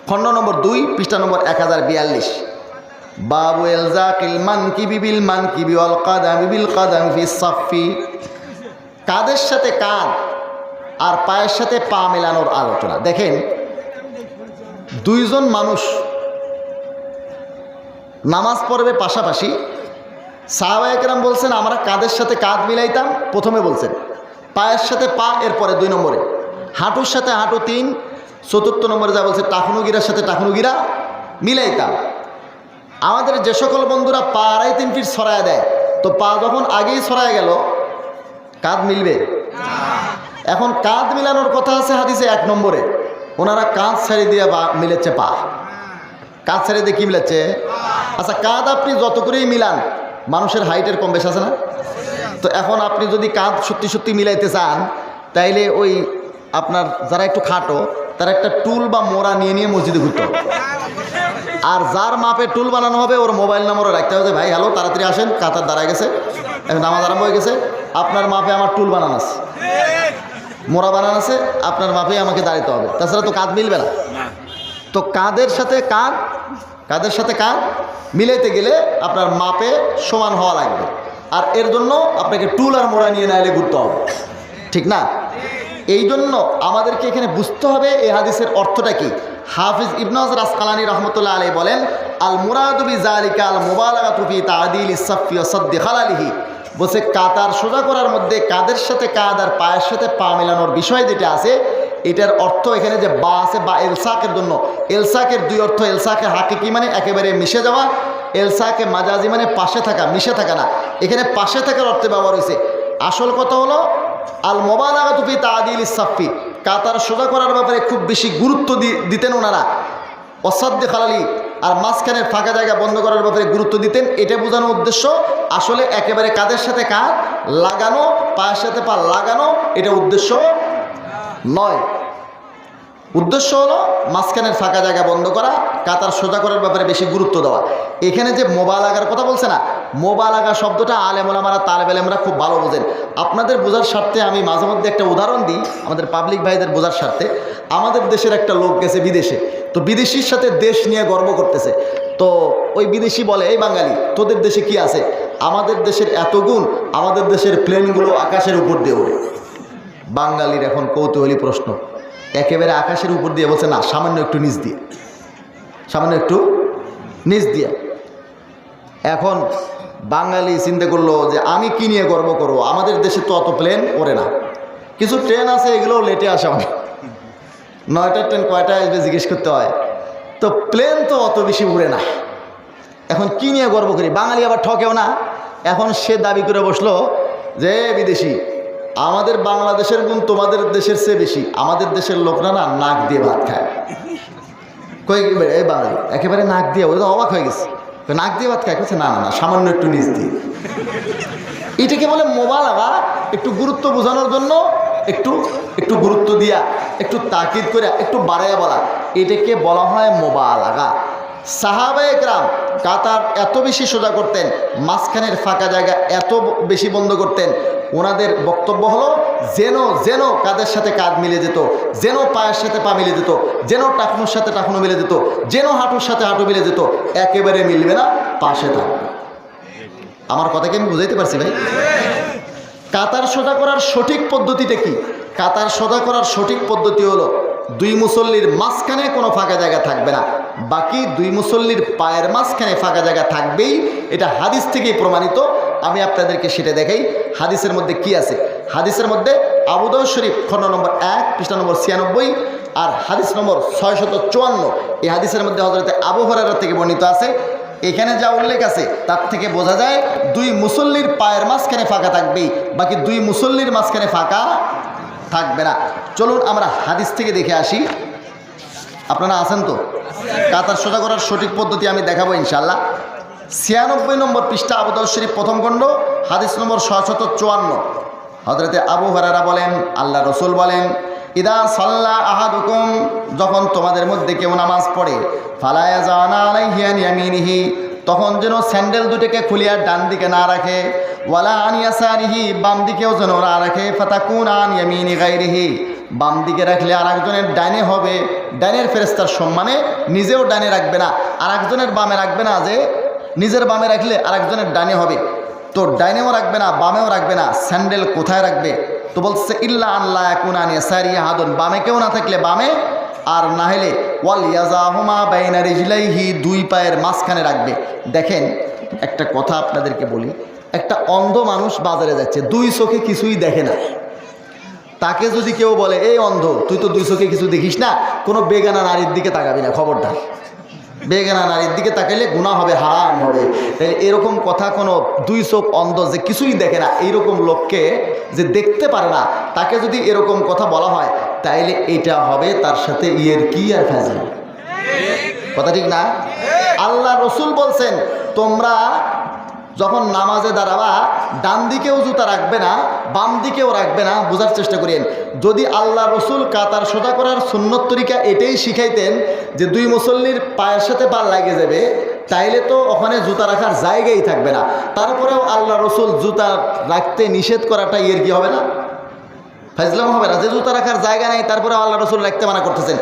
খণ্ড নম্বর 2 পৃষ্ঠা নম্বর 1042, বাবু ইলজাকিল মানকিবি বিল মানকিবি ওয়াল কাদামি বিল কাদামি ফিস সাফফি, কাদের সাথে কাঁধ আর পায়ের সাথে পা মেলানোর আলোচনা। দেখেন, দুইজন মানুষ নামাজ পড়বে পাশাপাশি, সাহাবায়ে কেরাম বলছেন আমরা কাঁধের সাথে কাঁধ মিলাইতাম, প্রথমে বলছেন পায়ের সাথে পা, এরপরে 2 নম্বরে হাঁটুর সাথে হাঁটু, 3, 4 নম্বরে যা বলছে টাকনুগিরার সাথে টাকনুগিরা মিলাইতাম। আমাদের যে সকল বন্ধুরা পা 2.5-3 ফিট ছড়ায় দেয়, তো পা যখন আগেই ছড়ায় গেল কাঁধ মিলবে? এখন কাঁধ মিলানোর কথা আছে হাদিসে 1 নম্বরে, ওনারা কাঁধ ছেড়ে দিয়ে মিলেছে পা, কাঁধ ছেড়ে দিয়ে কি মিলাচ্ছে? আচ্ছা, কাঁধ আপনি যত করেই মিলান মানুষের হাইটের কম বেশ আছে না? তো এখন আপনি যদি কাঁধ সত্যি সত্যি মিলাইতে চান তাইলে ওই আপনার যারা একটু খাটো তারা একটা টুল বা মোড়া নিয়ে নিয়ে মসজিদে ঘুরতে হবে। আর যার মাপে টুল বানানো হবে ওর মোবাইল নম্বরও রাখতে হবে, ভাই হ্যালো তাড়াতাড়ি আসেন, কাতার দাঁড়ায় গেছে, এখন নামাজ আরম্ভ হয়ে গেছে, আপনার মাপে আমার টুল বানানো আছে, মোড়া বানানো আছে, আপনার মাপে আমাকে দাঁড়াতে হবে, তাছাড়া তো কাঁধ মিলবে না। তো কাঁধের সাথে কাঁধ মিলাইতে গেলে আপনার মাপে সমান হওয়া লাগবে, আর এর জন্য আপনাকে টুল আর মোড়া নিয়ে নাইলে ঘুরতে হবে, ঠিক না? এই জন্য আমাদেরকে এখানে বুঝতে হবে এই হাদিসের অর্থটা কি। হাফিজ ইবনে হাজার আসকালানী রহমতুল্লাহ আলাইহি বলেন, আল মুরাদু বিযালিকা আল মুবালাগাতু ফি তা'দিলিস সাফফি ওয়া সাদ্দি খালালিহি, বলছে কাতার সোজা করার মধ্যে কাদের সাথে কাঁধ আর পায়ের সাথে পা মেলানোর বিষয় যেটা আছে, এটার অর্থ এখানে যে বা আছে বা এলসাকের জন্য, এলসাকের দুই অর্থ। এলসাকে হাকিকি মানে একেবারে মিশে যাওয়া, এলসাকে মাজাজি মানে পাশে থাকা, মিশে থাকা না। এখানে পাশে থাকার অর্থে ব্যবহার হয়েছে। আসল কথা হলো আল মুবালাগাতু ফি তা'দিল ইস-সাফফি, কাতার সোজা করার ব্যাপারে খুব বেশি গুরুত্ব দিতেন ওনারা। অসাধ্য খালালি, আর মাঝখানের ফাঁকা জায়গা বন্ধ করার ব্যাপারে গুরুত্ব দিতেন। এটা বোঝানোর উদ্দেশ্য আসলে একেবারে কাঁধের সাথে কাঁধ লাগানো, পায়ের সাথে পা লাগানো এটা উদ্দেশ্য নয়। উদ্দেশ্য হলো মাঝখানের ফাঁকা জায়গা বন্ধ করা, কাতার সোজা করার ব্যাপারে বেশি গুরুত্ব দেওয়া। এখানে যে মোবালাগার কথা বলছে না, মোবালাগা শব্দটা আলেম ওলামারা তালেব ইলমরা খুব ভালো বোঝেন। আপনাদের বোঝার স্বার্থে আমি মাঝে মধ্যে একটা উদাহরণ দিই, আমাদের পাবলিক ভাইদের বোঝার স্বার্থে। আমাদের দেশের একটা লোক গেছে বিদেশে, তো বিদেশির সাথে দেশ নিয়ে গর্ব করতেছে। তো ওই বিদেশি বলে, এই বাঙালি তোদের দেশে কি আছে? আমাদের দেশের এত গুণ, আমাদের দেশের প্লেনগুলো আকাশের উপর দিয়ে ওড়ে। বাঙালির এখন কৌতূহলী প্রশ্ন, একেবারে আকাশের উপর দিয়ে? বলছে না, সামান্য একটু নিচ দিয়ে, সামান্য একটু নিচ দিয়ে। এখন বাঙালি চিন্তা করলো যে আমি কি নিয়ে গর্ব করবো, আমাদের দেশে তো অত প্লেন ওড়ে না। কিছু ট্রেন আছে, এগুলোও লেটে আসে অনেক, 9টার ট্রেন কয়টায় আসবে জিজ্ঞেস করতে হয়। তো প্লেন তো অত বেশি উড়ে না, এখন কি নিয়ে গর্ব করি? বাঙালি আবার ঠকেও না। এখন সে দাবি করে বসলো যে বিদেশি, আমাদের বাংলাদেশের গুণ তোমাদের দেশের চেয়ে বেশি, আমাদের দেশের লোকরা না নাক দিয়ে ভাত খায়। কই এই বাঙালি একেবারে নাক দিয়ে, ওরা তো অবাক হয়ে গেছে, নাক দিয়ে ভাত খায়। না না না, সামান্য একটু নিচ দিয়ে। এটাকে বলে মোবালাগা, একটু গুরুত্ব বোঝানোর জন্য একটু একটু গুরুত্ব দিয়া, একটু তাকিদ করে, একটু বাড়াইয়া বলা, এটাকে বলা হয় মোবালাগা। সাহাবায়ে কেরাম কাতার এত বেশি সোজা করতেন, মাঝখানের ফাঁকা জায়গা এত বেশি বন্ধ করতেন। ওনাদের বক্তব্য হলো যেন কাঁধের সাথে কাঁধ মিলে যেত, যেন পায়ের সাথে পা মিলে যেত, যেন টাকনুর সাথে টাকনু মিলে যেত, যেন হাঁটুর সাথে হাঁটু মিলে যেত, একেবারে মিলবে না, পাশে থাকবে। আমার কথা কি আমি বুঝাইতে পারছি ভাই? কাতার সোজা করার সঠিক পদ্ধতিটা কি? কাতার সোজা করার সঠিক পদ্ধতি হলো দুই মুসল্লির মাঝখানে কোনো ফাঁকা জায়গা থাকবে না, বাকি দুই মুসল্লির পায়ের মাঝখানে ফাঁকা জায়গা থাকবেই। এটা হাদিস থেকেই প্রমাণিত। আমি আপনাদেরকে সেটা দেখাই হাদিসের মধ্যে কি আছে। হাদিসের মধ্যে আবু দাউদ শরীফ খণ্ড নম্বর 1 পৃষ্ঠা নম্বর 96 আর হাদিস নম্বর 654, এই হাদিসের মধ্যে হযরতে আবু হুরায়রা থেকে বর্ণিত আছে। এখানে যা উল্লেখ আছে তার থেকে বোঝা যায় দুই মুসল্লির পায়ের মাঝখানে ফাঁকা থাকবেই, বাকি দুই মুসল্লির মাঝখানে ফাঁকা থাকবে না। চলুন আমরা হাদিস থেকে দেখে আসি। আপনারা আছেন তো? কাতার সোজা করার সঠিক পদ্ধতি আমি দেখাবো ইনশাআল্লাহ। 96 নম্বর পৃষ্ঠা আবু দাউদ শরীফ প্রথম খণ্ড হাদিস নম্বর 654। হযরতে আবু হুরায়রা বলেন, আল্লাহ রসুল বলেন, ইদা সাল্লা আহাদুকুম, যখন তোমাদের মধ্যে কেউ নামাজ পড়ে, ফালা ইয়াজানা আলাইহি আন ইয়ামিনিহি, তখন যেন স্যান্ডেল দুটোকে খুলিয়া ডান দিকে না রাখে, ওয়ালা আন ইয়াসারিহি, বাম দিকেও যেন না রাখে, ফাতাকুনা আন ইয়ামিনি গায়রিহি, বাম দিকে রাখলে আরেকজনের ডানে হবে, ডানের ফেরেশতার সম্মানে নিজেও ডানে রাখবে না, আরেকজনের বামে রাখবে না, যে নিজের বামে রাখলে আরেকজনের ডানে হবে। তো ডাইনেও রাখবে না, বামেও রাখবে না, স্যান্ডেল কোথায় রাখবে? তো বলছে ইল্লা আল্লাহ ইয়াকুনা আন ইয়াসারি আহাদুন, বামে কেউ না থাকলে বামে, আর না হলে ওয়াল ইয়াজাহুমা বাইনা রিজলাইহি, দুই পায়ের মাঝখানে রাখবে। দেখেন একটা কথা আপনাদেরকে বলি, একটা অন্ধ মানুষ বাজারে যাচ্ছে, দুই চোখে কিছুই দেখে না, তাকে যদি কেউ বলে এই অন্ধ তুই তো দুই চোখে কিছু দেখিস না, কোনো বেগানা নারীর দিকে তাকাবি না, খবরদার। বেগানা নারীর দিকে তাকাইলে গুনাহ হবে, হারাম হবে। তাই এরকম কথা, কোনো দুই চোখ অন্ধ যে কিছুই দেখে না, এইরকম লোককে যে দেখতে পারে না, তাকে যদি এরকম কথা বলা হয়, তাইলে এটা হবে তার সাথে ইয়ের কি আর ফাজল। কথা ঠিক না? আল্লাহ রসুল বলছেন তোমরা যখন নামাজে দাঁড়াবা ডান দিকেও জুতা রাখবে না, বাম দিকেও রাখবে না। বোঝার চেষ্টা করেন, যদি আল্লাহ রসুল কাতার সোজা করার সুন্নত তরিকা এটাই শিখাইতেন যে দুই মুসল্লির পায়ের সাথে পা লাগে যাবে, তাইলে তো ওখানে জুতা রাখার জায়গাই থাকবে না। তারপরেও আল্লাহ রসুল জুতা রাখতে নিষেধ করাটা এর কি হবে না? ফাজলাম হবে না? যে জুতা রাখার জায়গা নেই তারপরে আল্লাহ রসুল রাখতে মানা করতেছেন।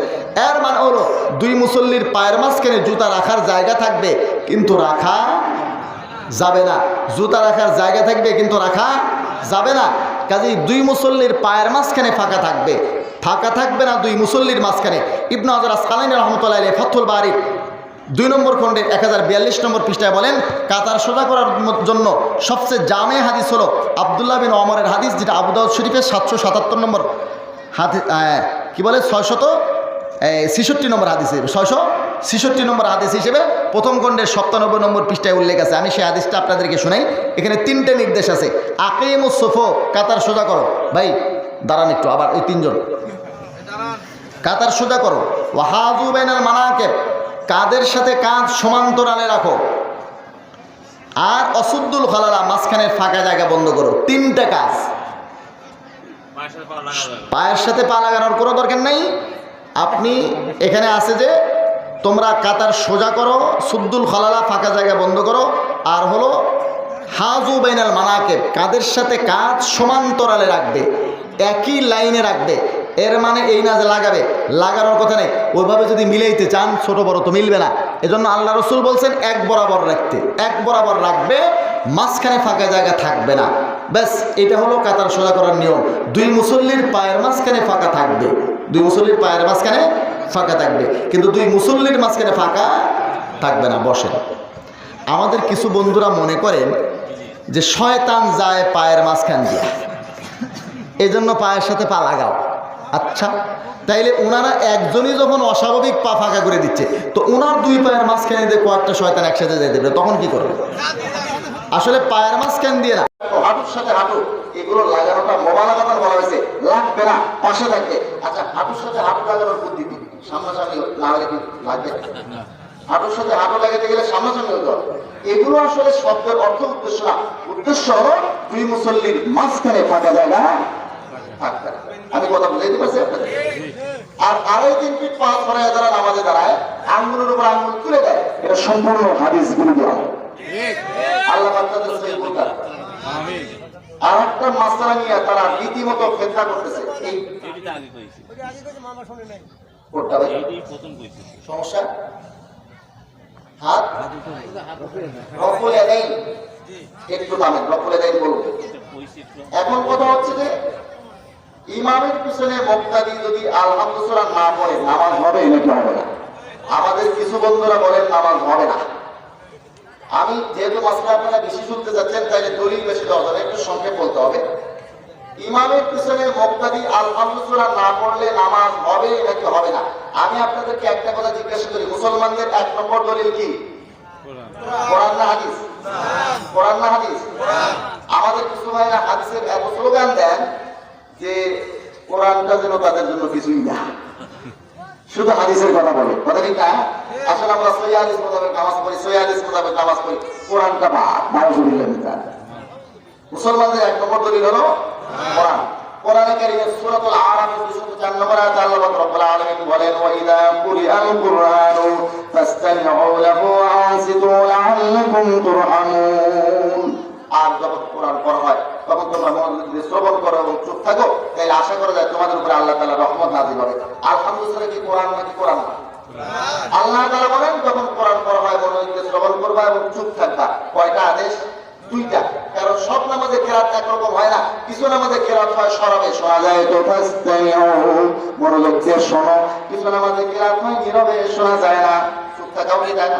এর মানে হলো দুই মুসল্লির পায়ের মাঝখানে জুতা রাখার জায়গা থাকবে কিন্তু রাখা যাবে না, জুতা রাখার জায়গা থাকবে কিন্তু রাখা যাবে না। কাজেই দুই মুসল্লির পায়ের মাঝখানে ফাঁকা থাকবে, ফাঁকা থাকবে না দুই মুসল্লির মাঝখানে। ইবনে হাজার আসকালানী রাহমাতুল্লাহি আলাইহি ফাথুল বারী 2 নম্বর খণ্ডে 1042 নম্বর পৃষ্ঠায় বলেন কাতার সোজা করার জন্য সবচেয়ে জামে হাদিস হলো আব্দুল্লাহ বিন ওমরের হাদিস, যেটা আবু দাউদ শরীফের 777 নম্বর হাদিস, কি বলে 666 নম্বর হাদিসে 666 নম্বর হাদিস হিসেবে প্রথম খণ্ডের 97 নম্বর পৃষ্ঠায় উল্লেখ আছে। আমি সেই হাদিসটা আপনাদেরকে শোনাই। এখানে 3টে নির্দেশ আছে। আকিমুস সুফু, কাতার সোজা করো। ভাই দাঁড়ান একটু, আবার এই 3 জন কাতার সোজা করো। ওয়াহাযু বাইনাল মানাকিব, কাঁধের সাথে কাঁধ সমান্তরালে রাখো। আর অসুদ্দুল খালালা, মাঝখানের ফাঁকা জায়গা বন্ধ করো। 3টা কাজ। পায়ের সাথে পা লাগানোর কোনো দরকার নাই। আপনি এখানে আছে যে তোমরা কাতার সোজা করো, সুদ্দুল খালালা, ফাঁকা জায়গা বন্ধ করো। আর হলো হাজু বাইনাল মানাকিব, কাঁধের সাথে কাঁধ সমান্তরালে রাখবে, একই লাইনে রাখবে। এর মানে এই না যে লাগানোর কথা নেই। ওইভাবে যদি মিলাইতে চান ছোট বড় তো মিলবে না। এজন্য আল্লাহ রসুল বলছেন এক বরাবর রাখতে, এক বরাবর রাখবে, মাঝখানে ফাঁকা জায়গা থাকবে না। ব্যাস এটা হলো কাতার সোজা করার নিয়ম। 2 মুসল্লির পায়ের মাঝখানে ফাঁকা থাকবে, 2 মুসল্লির পায়ের মাঝখানে ফাঁকা থাকবে, কিন্তু 2 মুসল্লির মাঝখানে ফাঁকা থাকবে না। বসেন। আমাদের কিছু বন্ধুরা মনে করেন যে শয়তান যায় পায়ের মাঝখান দিয়ে, এই জন্য পায়ের সাথে পা লাগাও। আচ্ছা, তাইলে ওনারা একজনই যখন অস্বাভাবিক পা ফাঁকা করে দিচ্ছে, তো ওনার 2 পায়ের মাঝখানে দিয়ে কয়েকটা শয়তান একসাথে যেতে দেবে, তখন কি করবে? আসলে পায়ের মাঝখান দিয়ে না, হাঁটুর সাথে হাঁটু, এগুলো লাগানোটা মোবালাগাতার বলা হয়েছে, লাগবে না, পাশে থাকবে। আচ্ছা, হাঁটুর সাথে হাঁটু লাগানোর পদ্ধতি সামনাসামনি না হলে কি লাগবে? হাঁটুর সাথে হাঁটু লাগাতে গেলে সামনাসামনি হতে হবে। এগুলো আসলে শব্দের অর্থ উদ্দেশ্য না। উদ্দেশ্য হলো 2 মুসল্লির মাঝখানে ফাঁকা জায়গা থাকবে না। আমি কথা বুঝাইতে পারছি আপনাদের? আর 2.5-3 ফিট পা ছড়ায় যারা নামাজে দাঁড়ায়, আঙ্গুলের উপর আঙ্গুল তুলে দেয়, এটা সম্পূর্ণ হাদিস বিরোধী। আল্লাহ বাচ্চাদের সহিহ বলতেন। আর একটা মাসলা নিয়ে তারা রীতিমতো ফেতনা করতেছে। সমস্যা হাত রফুল ইয়াদাইন, একটু নামেন রফুল ইয়াদাইন বলুন। এখন কথা হচ্ছে যে ইমামের পিছনে মুক্তাদি যদি আলহামদুলিল্লাহ না পড়ে নামাজ হবে নাকি হবে না? আমাদের কিছু বন্ধুরা বলেন নামাজ হবে না। আমি যেহেতু মাসলা আপনারা বেশি শুনতে যাচ্ছেন, তাইলে দলিল বেশি দরকার, একটু সংক্ষেপ বলতে হবে। ইমামের পিছনে মুক্তাদি আলহামদুলিল্লাহ না পড়লে নামাজ হবে নাকি হবে না? আমি আপনাদেরকে একটা কথা জিজ্ঞাসা করি, মুসলমানদের 1 নম্বর দলিল কি? কোরআন না হাদিস? কোরআন না হাদিস? আমাদের কিছু ভাইরা হাদিসের এত স্লোগান দেন যে কোরআনটা যেন তাদের জন্য কিছুই না, শুধু হাদিসের কথা বলে। কথা ঠিক না? আসলে আমরা সহিহ হাদিস মোতাবেক নামাজ পড়ি, সহিহ হাদিস মোতাবেক নামাজ পড়ি, কোরআনটা বাদ। মুসলমানদের 1 নম্বর দলিল হলো কোরআন। কোরআনে কারীমের সূরাতুল আরাফ 204 নম্বর আয়াতে আল্লাহ রাব্বুল আলামিন বলেন, ওয়া ইযা কুরিআল কুরআনু ফাসতামিউ লাহু ওয়া আনসিতু লাআল্লাকুম তুরহামুন। আর যখন কোরআন পড়া হয় তখন তোমরা মনোযোগ দিয়ে শ্রবণ করো এবং চুপ থাকো, তাই আশা করা যায় তোমাদের উপরে আল্লাহ তাআলা রহমত নাযিল হবে। আলহামদুলিল্লাহ কি কোরআন নাকি কোরআন না? আল্লাহ তাআলা বলেন যখন কোরআন পড়া হয় মনোযোগ দিয়ে শ্রবণ করবা এবং চুপ থাকবা। কয়টা আদেশ? 2টা। কারণ সব নামাজে কেরাত একরকম হয় না, কিছু নামাজে কেরাত হয় সরবে, শোনা যায় তো ফাসতামিউ, মনোযোগ দিয়ে শোনো। কিছু নামাজে কেরাত হয় নীরবে, শোনা যায় না, চুপ থাকাও কি যায় না?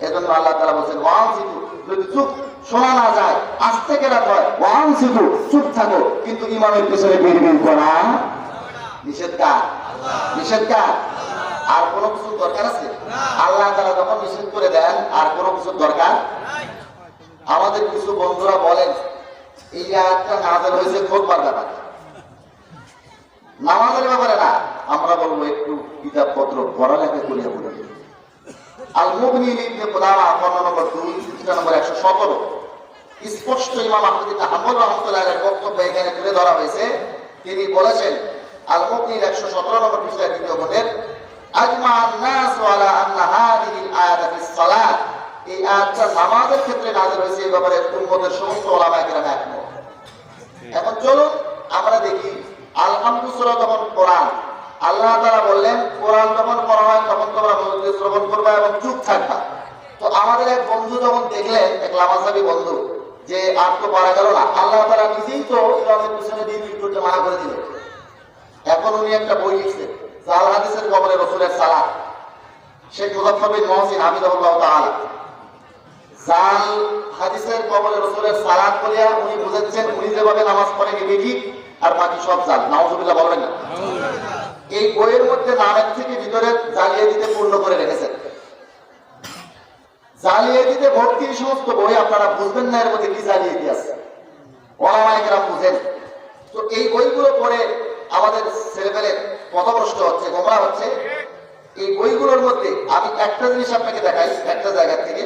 এজন্য আল্লাহ তাআলা বলেন ওয়ানসিতু, যদি চুপ শোনা না যায়, আস্তে কেরাত হয়, ওয়ানসিতু, চুপ থাকো। কিন্তু ইমামের পিছনে বিড়বিড় করা নিষেধ কার? নিষেধ কার? আর কোনো কিছু দরকার আছে? আল্লাহ তাআলা যখন নিষেধ করে দেন আর কোনো কিছু দরকার? আমাদের কিছু বন্ধুরা বলেন এই আয়াতটা নাযিল হয়েছে খুতবার ব্যাপারে, নামাজের ব্যাপারে না। আমরা বলবো একটু কিতাবপত্র পড়ালেখা করিয়া বলি। আল মুগনি ইবনে কুদামা 15 নম্বর 2 পৃষ্ঠা নম্বর 117 স্পষ্ট ইমাম আহমদ ইবনে হাম্বল রাহমাতুল্লাহির বক্তব্য এখানে তুলে ধরা হয়েছে। তিনি বলেছেন আল মুগনির 117 নম্বর পৃষ্ঠার 2 খণ্ডের, আজমা আন-নাস আলা আন্না হাযিহিল আয়াত ফিস সালাত, এই আয়াতটা নামাজের ক্ষেত্রে নাযিল হয়েছে, এই ব্যাপারে উম্মতের সমস্ত উলামায়ে কেরাম একমত। এখন চলুন আমরা দেখি আলহামদুলিল্লাহ যখন কোরআন, আল্লাহ তাআলা বললেন কোরআন যখন পড়া হয় তখন তোমরা মনোযোগ দিয়ে শ্রবণ করবা এবং চুপ থাকবা। তো আমাদের এক বন্ধু যখন দেখলেন, এক লামাসাবি বন্ধু, যে আর তো পারা গেল না, আল্লাহ তাআলা নিজেই তো ইমামের পিছনে দিয়ে করতে মানা করে দিলেন। এখন উনি একটা বই লিখছেন জাল হাদিসের কবরে রাসূলের সালাত। শেখ মুজাফফর বিন মুহসিন হাফিজাহুল্লাহ তাআলা জাল হাদিসের কবলে রাসূলের সালাত করিয়া উনি বুঝাচ্ছেন উনি যেভাবে নামাজ পড়েন এটাই ঠিক আর বাকি সব জাল। নাউযুবিল্লাহ বলবেন না। এই বইয়ের মধ্যে নামের থেকে ভিতরে জালিয়াতিতে পূর্ণ করে রেখেছেন। জালিয়াতিতে ভর্তি সমস্ত বই আপনারা বুঝবেন না এর মধ্যে কি জালিয়াতি আছে, ওলামায়ে কেরাম বুঝেন। তো এই বইগুলো পড়ে আমাদের ছেলেপেলে পথভ্রষ্ট হচ্ছে, গোমরাহ হচ্ছে। এই বইগুলোর মধ্যে আমি একটা জিনিস আপনাকে দেখাই, একটা জায়গা থেকে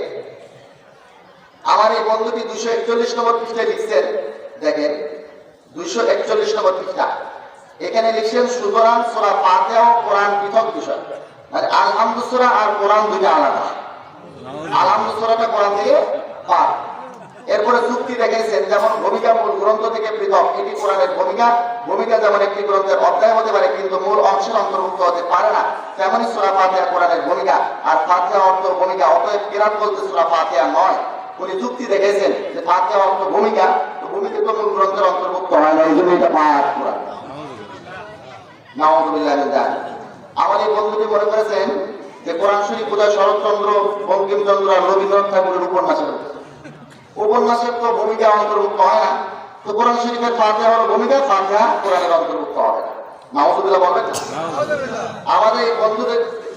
আমার এই বন্ধুটি 241 নম্বর পৃষ্ঠায় লিখছেন, দেখেন 241 নম্বর পৃষ্ঠা। এখানে লিখছেন সুতরাং সূরা ফাতিহা ও কোরআন পৃথক বিষয়, মানে আলহামদুলিল্লাহ সূরা আর কোরআন দুটো আলাদা। আলহামদুলিল্লাহ সূরাটা কোরআন থেকে পার। এরপরে যুক্তি দেখাইছেন যেমন ভূমিকা মূল গ্রন্থ থেকে পৃথক, এটি কোরআনের ভূমিকা। ভূমিকা যেমন একটি গ্রন্থের অধ্যায় হতে পারে কিন্তু মূল অংশের অন্তর্ভুক্ত হতে পারে না, তেমনি সূরা ফাতিহা কোরআনের ভূমিকা আর ফাতিহা অর্থ ভূমিকা, অতএব কিরাত বলতে সূরা ফাতিহা নয়। উনি যুক্তি দেখাইছেন যে ফাতিহা অর্থ ভূমিকা, তো ভূমিকা তো মূল গ্রন্থের অন্তর্ভুক্ত হয় না, এই জন্য এটা পাঠ কোরআন। নাউযুবিল্লাহ মিন যালিক। আমার এই বন্ধুটি মনে করেছেন যে কোরআন শরীফ বোধহয় শরৎচন্দ্র, বঙ্কিমচন্দ্র আর রবীন্দ্রনাথ ঠাকুরের উপন্যাসের তো ভূমিকা অন্তর্ভুক্ত হয় না, তো কোরআন শরীফের ফাতিহা হলো ভূমিকা, ফাতিহা কোরআনের অন্তর্ভুক্ত হবে না। নাউযুবিল্লাহ বলবেন না। আমাদের এই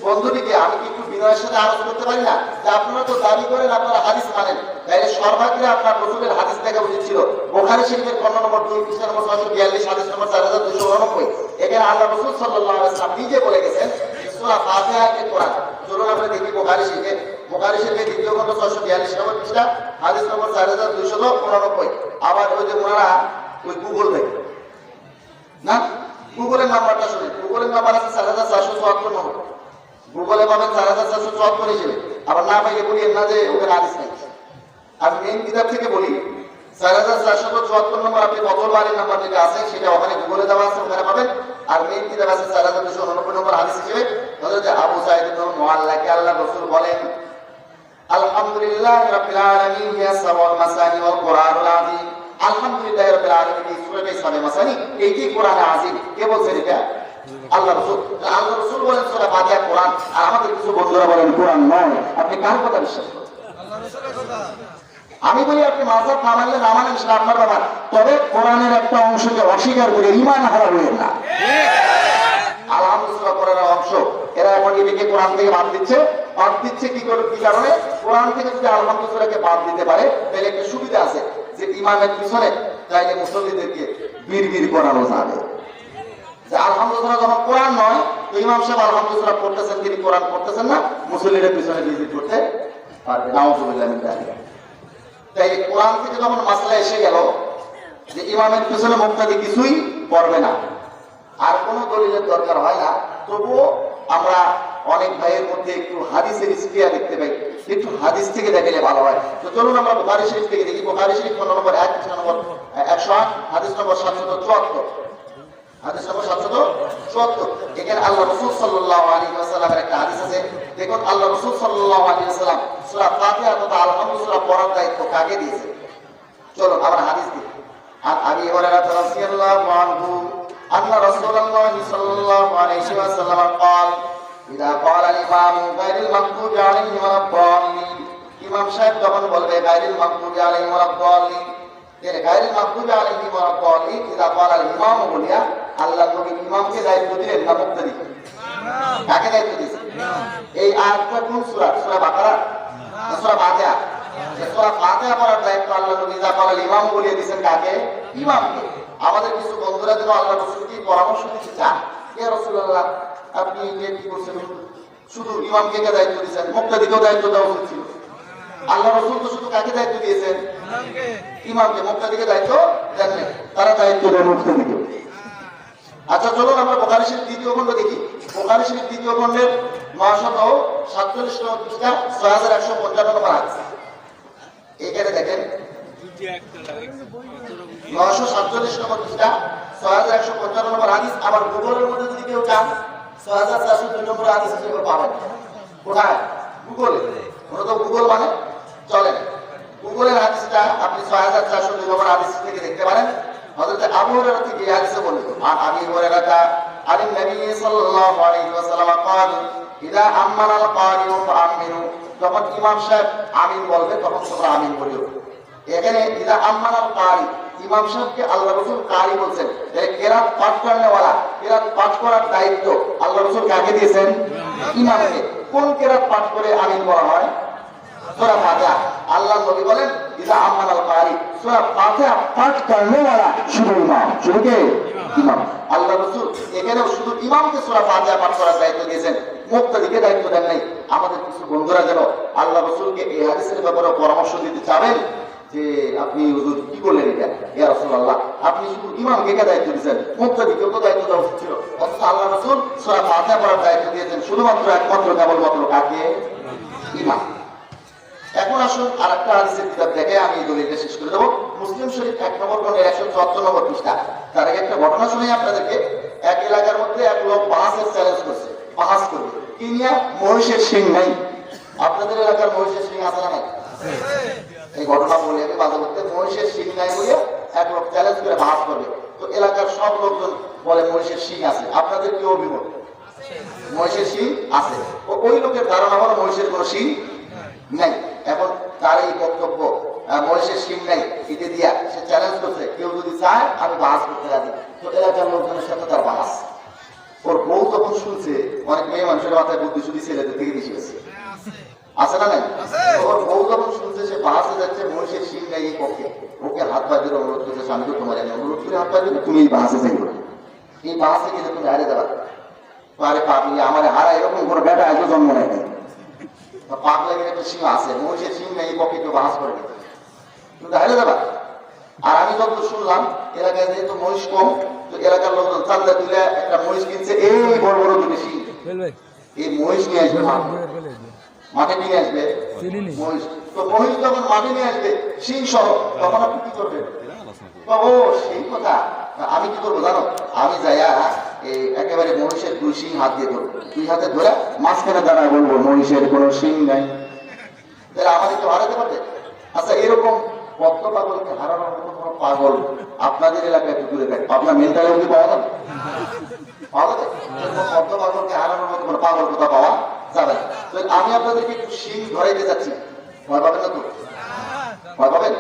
বন্ধুটিকে আমি কি একটু বিনয়ের সাথে আরোপ করতে পারি না যে আপনারা তো দাবি করেন আপনারা হাদিস মানেন, তাইলে সর্বাগ্রে আপনার রাসূলের হাদিস দেখা উচিত ছিল। বুখারী শরীফের খণ্ড নম্বর 2 পৃষ্ঠা নম্বর 642, হাদিস নম্বর 4289। এখানে আল্লাহ রাসূল সাল্লাল্লাহু আলাইহি ওয়াসাল্লাম নিজে বলে গেছেন সূরা ফাতিহাকে কোরআন। চলুন আমরা দেখি বুখারী শরীফে, বুখারী শরীফের দ্বিতীয় খণ্ড 642 নম্বর পৃষ্ঠা, হাদিস নম্বর 4289। আবার ওই যে ওনারা ওই গুগল দেখে না, গুগলের নাম্বারটা শুনেন, গুগলের নাম্বার আছে 4474 নম্বর, গুগলে পাবেন 4474 হিসেবে। আবার না পাইলে বলি না যে ওখানে হাদিস নাই। আমি মেইন কিতাব থেকে বলি 4474 নম্বর, আপনি ফতহুল বারীর নাম্বার যেটা আছে সেটা ওখানে গুগলে দেওয়া আছে, ওখানে পাবেন। আর মেইন কিতাব আছে 4289 নম্বর হাদিস হিসেবে। হযরত আবু সাঈদ ইবনে মুআল্লাকে আল্লাহ রাসূল বলেন আলহামদুলিল্লাহি রাব্বিল আলামিন ইয়া সাওয়াল মাসানি ওয়াল কোরআনুল আযীম। আলহামদুলিল্লাহি রাব্বিল আলামিন এই সূরাটা সাবে মাসানি, এইটি কোরআনে আযীম। কে বলছেন এটা? আল্লাহ রাসূল। আল্লাহ রাসূল বলেন সূরা ফাতিহা কোরআন, আর আমাদের কিছু বন্ধুরা বলেন কোরআন নয়। আপনি কার কথা বিশ্বাস করেন? আল্লাহ রাসূলের কথা। আমি বলি আপনি মাযহাব না মানলে না মানেন সেটা আপনার ব্যাপার, তবে কোরআনের একটা অংশকে অস্বীকার করে ঈমান হারা হইেন না। আলহামদুলিল্লাহ কোরআনের অংশ, এরা এখন এটাকে কোরআন থেকে বাদ দিচ্ছে। বাদ দিচ্ছে কি করে, কি কারণে? কোরআন থেকে যদি আলহামদুলিল্লাহকে বাদ দিতে পারে তাহলে একটা সুবিধা আছে যে ইমামের পিছনে চাইলে মুসল্লিদেরকে বীর করানো যাবে। যে আলহামদুলিল্লাহ যখন কোরআন নয়, তো ইমাম সাহেব আলহামদুলিল্লাহ পড়তেছেন, তিনি কোরআন পড়তেছেন না, মুসল্লিদের পিছনে বীর করতে পারবে। নাউযুবিল্লাহ মিন যালিক। তাই কোরআন থেকে যখন মাসলা এসে গেল যে ইমামের পিছনে মুক্তাদি কিছুই পড়বে না, আর কোনো দলিলের দরকার হয় না, তবুও আমরা অনেক ভাইয়ের মধ্যে একটু হাদিসের স্ক্রিয়া দেখতে পাই, একটু হাদিস থেকে দেখলে ভালো হয়। তো চলুন আমরা বুখারী শরীফ থেকে দেখি। বুখারী শরীফ খণ্ড নম্বর 1 পৃষ্ঠা নম্বর 108, হাদিস নম্বর 774। হাদিস নম্বর 774। এখানে আল্লাহ রাসূল সাল্লাল্লাহু আলাইহি ওয়াসাল্লামের একটা হাদিস আছে। দেখুন আল্লাহ রাসূল সাল্লাল্লাহু আলাইহি ওয়াসাল্লাম সূরা ফাতিহা তথা আলহামদুলিল্লাহ পড়ার দায়িত্ব কাকে দিয়েছে? চলুন আমরা হাদিস দেখি। আর আবি হুরায়রা রাদিয়াল্লাহু আনহু আন্না রাসূলুল্লাহ সাল্লাল্লাহু আলাইহি ওয়াসাল্লাম قال ইদা ক্বালা আল-ইমাম গায়রিল মাগদুবি আলাইহিম ওয়ালাদ-দাল্লিন। ইমাম সাহেব যখন বলবে গায়রিল মাগদুবি আলাইহিম ওয়ালাদ-দাল্লিন, এর গায়রিল মাগদুবি আলাইহিম ওয়ালাদ-দাল্লিন ইদা ক্বালা আল-ইমাম বলিয়া আল্লাহ নবী ইমামকে দায়িত্ব দিলেন না মুক্তাদি? কাকে দায়িত্ব দিয়েছেন? এই আয়াতটা কোন সূরা? সূরা বাকারা না সূরা ফাতিহা? সূরা ফাতিহা পড়ার দায়িত্ব আল্লাহ নবী ইদা ক্বালা আল-ইমাম বলিয়ে দিয়েছেন কাকে? ইমামকে। আমাদের কিছু বন্ধুরা যেন আল্লাহ রাসূলকে পরামর্শ দিতে চান, ইয়া রাসূলুল্লাহ আপনি যে কি করছেন, শুধু ইমামকে কে দায়িত্ব দিয়েছেন, মুক্তাদিকেও দায়িত্ব দেওয়া উচিত ছিল। আল্লাহ রাসূল তো শুধু কাকে দায়িত্ব দিয়েছেন? ইমামকে। মুক্তাদিকে দায়িত্ব দেন না, তারা দায়িত্ব দেন মুক্তাদিকে। আচ্ছা চলুন আমরা বুখারী শরীফ দ্বিতীয় খণ্ড দেখি। বুখারী শরীফ দ্বিতীয় খণ্ডের 947 নম্বর পৃষ্ঠা 6155 নম্বর হাদিস। এখানে দেখেন 947 নম্বর পৃষ্ঠা 6155 নম্বর হাদিস। আবার গুগলের মধ্যে যদি কেউ চান 6402 নম্বর হাদিস হিসেবে পাবেন। কোথায়? গুগলে। ওটা তো গুগল মানে চলেন, গুগলের হাদিসটা আপনি 6402 নম্বর হাদিস থেকে দেখতে পারেন। হযরত আবু হুরায়রা থেকে এই হাদিসে বর্ণিত। আবি হুরায়রা আন নবী সাল্লাল্লাহু আলাইহি ওয়াসাল্লাম قال ইদা আম্মানাল কারিউ ফাআমিনু, যখন ইমাম সাহেব আমিন বলবে তখন তোমরা আমিন বলিও। এখানে ইদা আম্মানাল কারি, ইমাম সাহেবকে আল্লাহ রাসূল কারি বলছেন। কেরাত পাঠ করানোওয়ালা, কেরাত পাঠ করার দায়িত্ব আল্লাহ রাসূল কাকে দিয়েছেন? ইমামকে। কোন কেরাত পাঠ করে আমিন বলা হয়? সূরা ফাতিহা। আল্লাহ নবী বলেন ইদা আম্মানাল কারি, সূরা ফাতিহা পাঠ করানোওয়ালা শুধু ইমাম। শুধু কে? ইমাম। আল্লাহ রাসূল এখানেও শুধু ইমামকে সূরা ফাতিহা পাঠ করার দায়িত্ব দিয়েছেন, মুক্তাদিকে দায়িত্ব দেন নাই। আমাদের কিছু বন্ধুরা যেন আল্লাহ রাসূলকে এই হাদিসের ব্যাপারে পরামর্শ দিতে চাবেন যে আপনি হুজুর কি করলেন এটা, ইয়া রাসূলুল্লাহ আপনি শুধু ইমামকে কে দায়িত্ব দিয়েছেন, মুক্তাদিকেও তো দায়িত্ব দেওয়া উচিত ছিল। অথচ আল্লাহ রাসূল সূরা ফাতিহা পড়ার দায়িত্ব দিয়েছেন শুধুমাত্র একমাত্র কেবলমাত্র কাকে? ইমাম। এখন আসুন আরেকটা হাদিসের কিতাব দেখে আমি এই দলিলটা শেষ করে দেবো। মুসলিম শরীফ 1 নম্বর খণ্ডের 174 নম্বর পৃষ্ঠা। তার আগে একটা ঘটনা শুনে আপনাদেরকে। এক এলাকার মধ্যে এক লোক বাহাসের চ্যালেঞ্জ করছে, বাহাস করবে কি নিয়ে? মহিষের শিং নাই। আপনাদের এলাকার মহিষের শিং আছে না নাই? এই ঘটনা বলে আমি বাজার করতে, মহিষের শিং নাই বলে এক লোক চ্যালেঞ্জ করে বাহাস করবে। তো এলাকার সব লোকজন বলে মহিষের শিং আছে। আপনাদের কি অভিমত? মহিষের শিং আছে। ওই লোকের ধারণা হলো মহিষের কোনো শিং নাই। এখন তার এই বক্তব্য মহিষের শিং নাই এটা দিয়া সে চ্যালেঞ্জ করছে, কেউ যদি চায় আমি বাহাস করতে রাজি। তো এলাকার লোকজনের সাথে তার বাহাস। ওর বউ তখন শুনছে, অনেক মেয়ে মানুষের মাথায় বুদ্ধি শুদ্ধি ছেলেদের থেকে বেশি আছে, আছে না নাই? ওর বউ যখন শুনছে সে বাহাসে যাচ্ছে মহিষের শিং নাই এই পক্ষে, ওকে হাত পায়ে অনুরোধ করছে, স্বামী তো তোমার আমি অনুরোধ করে হাত পায়ে তুমি এই বাহাসে যাই করো, এই বাহাসে গেলে তুমি হারে যাবা। আরে পাগলি, আমার হারা এরকম কোনো বেটা আজও জন্ম নেয় নাই। পাগলের একটা শিং আছে, মহিষের শিং নেই এই পক্ষে কেউ বাহাস করে তুমি হারে যাবা। আর আমি যত শুনলাম এলাকায় যেহেতু মহিষ কম, তো এলাকার লোকজন চান্দা তুলে একটা মহিষ কিনছে, এই বড় বড় দুটো শিং, এই মহিষ নিয়ে আসবে মাঠে নিয়ে আসবে মহিষ। তো মহিষ যখন মাঠে নিয়ে আসবে শিং সহ, তখন আপনি কি করবেন? ও সেই কথা, আমি কি করবো জানো? আমি যাইয়া একেবারে মহিষের 2 শিং হাত দিয়ে ধরবো, 2 হাতে ধরে মাঝখানে দাঁড়ায় বলবো মহিষের কোনো শিং নাই। তাহলে আমাদের তো হারাতে পারবে? আচ্ছা, এরকম কত পাগলকে হারানোর মতো কোনো পাগল আপনাদের এলাকায় একটু দূরে থাকে? আপনার মেন্টাল হেলথ পাওয়া যাবে? পাওয়া যাবে? কত পাগলকে হারানোর মতো কোনো পাগল কোথাও পাওয়া যাবে না। তো আমি আপনাদেরকে একটু শিং ধরাইতে যাচ্ছি, ভয় পাবেন না তো? ভয় পাবেন?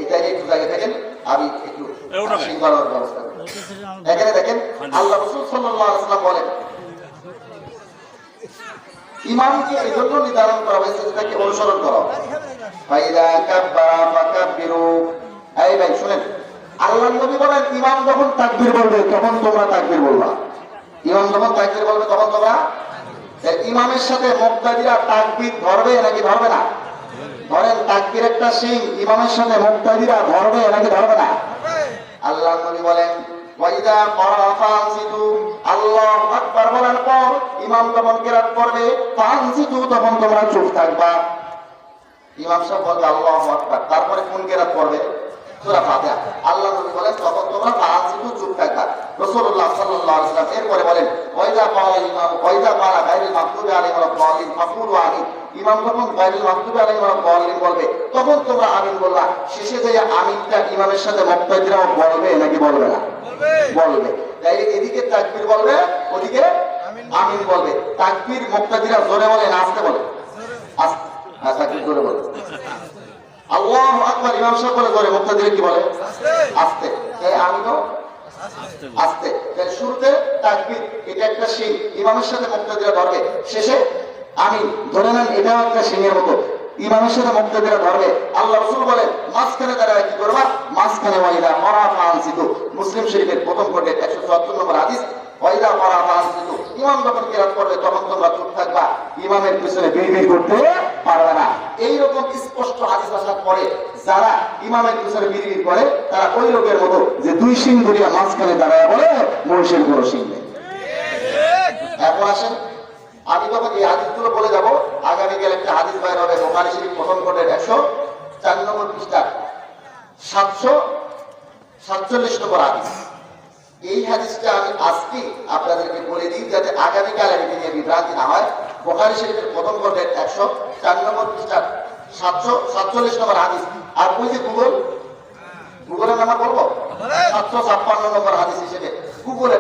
এটাই একটু জায়গায় থাকেন, আমি একটু শিং ধরার ব্যবস্থা করি। এখানে দেখেন আল্লাহ রাসূল সাল্লাল্লাহু আলাইহি ওয়াসাল্লাম বলেন ইমামকে এই জন্য নির্ধারণ করা হয়েছে যেটাকে অনুসরণ করা। ফাইদা কাব্বারা ফাকাব্বিরু, এই ভাই শুনেন, আল্লাহর নবী বলেন ইমাম যখন তাকবীর বলবে তখন তোমরা তাকবীর বলবা। ইমাম যখন তাকবীর বলবে তখন তোমরা, ইমামের সাথে মুক্তাদিরা তাকবীর ধরবে নাকি ধরবে না? ধরেন তাকবীর একটা শিং, ইমামের সাথে মুক্তাদিরা ধরবে নাকি ধরবে না? আল্লাহর নবী বলেন ওয়াইদা ক্বারা ফানসিতু, আল্লাহু আকবার বলার পর ইমাম যখন কিরাত করবে ফানসিতু তখন তোমরা চুপ থাকবা। ইমাম সাহেব বলবে আল্লাহু আকবার, তারপরে কোন কিরাত করবে? সূরা ফাতিহা। আল্লাহ নবী বলেন তখন তোমরা ফানসিতু চুপ থাকবা। রাসূলুল্লাহ সাল্লাল্লাহু আলাইহি ওয়াসাল্লাম এরপরে বলেন ওয়াইদা ক্বারা ইমাম ওয়াইদা ক্বারা গায়রুল মাগদুবি আলাইহিম ওয়ালাদ-দাল্লিন ফাকুলু আমিন, ইমাম যখন গায়রুল মাগদুবি আলাইহিম ওয়ালাদ-দাল্লিন বলবে তখন তোমরা আমিন বলবা। শেষে যে আমিনটা ইমামের সাথে মুক্তাদিরাও বলবে নাকি বলবে না? বলবে। তাই এদিকে তাকবীর বলবে, ওদিকে আমিন বলবে। তাকবীর মুক্তাদিরা জোরে বলে না আস্তে বলে? আস্তে। তাকবীর জোরে বলে। আল্লাহু আকবার ইমাম সাহেব বলে জোরে, মুক্তাদিরা কি বলে? আস্তে। তাই আমিনও আস্তে। তাই শুরুতে তাকবীর এটা একটা শিং, ইমামের সাথে মুক্তাদিরা ধরবে। শেষে আমিন ধরে নেন, এটাও একটা শিংয়ের মতো, ইমামের সাথে মুক্তাদিরা ধরবে। আল্লাহ রাসূল বলেন মাঝখানে দাঁড়ায় কি করবা? মাঝখানে ওয়াইদা ক্বারা ফানসিতু, মুসলিম শরীফের প্রথম খণ্ডের 174 নম্বর হাদিস। ওয়াইদা ক্বারা ফানসিতু, ইমাম যখন কিরাত করবে তখন তোমরা চুপ থাকবা, ইমামের পিছনে বিড়বিড় করতে পারবে না। এইরকম স্পষ্ট হাদিস আসার পরে যারা ইমামের পিছনে বিড়বিড় করে তারা ওই লোকের মতো যে 2 শিং ধরিয়া মাঝখানে দাঁড়ায় বলে মহিষের কোনো শিং নেই। এখন আসেন, আমি তখন এই হাদিসগুলো বলে যাব। আগামীকাল একটা হাদিস বাইর হবে বুখারী শরীফ প্রথম খণ্ডের 104 নম্বর পৃষ্ঠা 747 নম্বর হাদিস। এই হাদিসটা আমি আজকে আপনাদেরকে বলে দিই যাতে আগামীকাল এটা নিয়ে বিভ্রান্তি না হয়। বুখারী শরীফের প্রথম খণ্ডের 104 নম্বর পৃষ্ঠা 747 নম্বর হাদিস। আর ওই যে গুগলের নাম্বার বলবো 756 নম্বর হাদিস হিসেবে গুগলে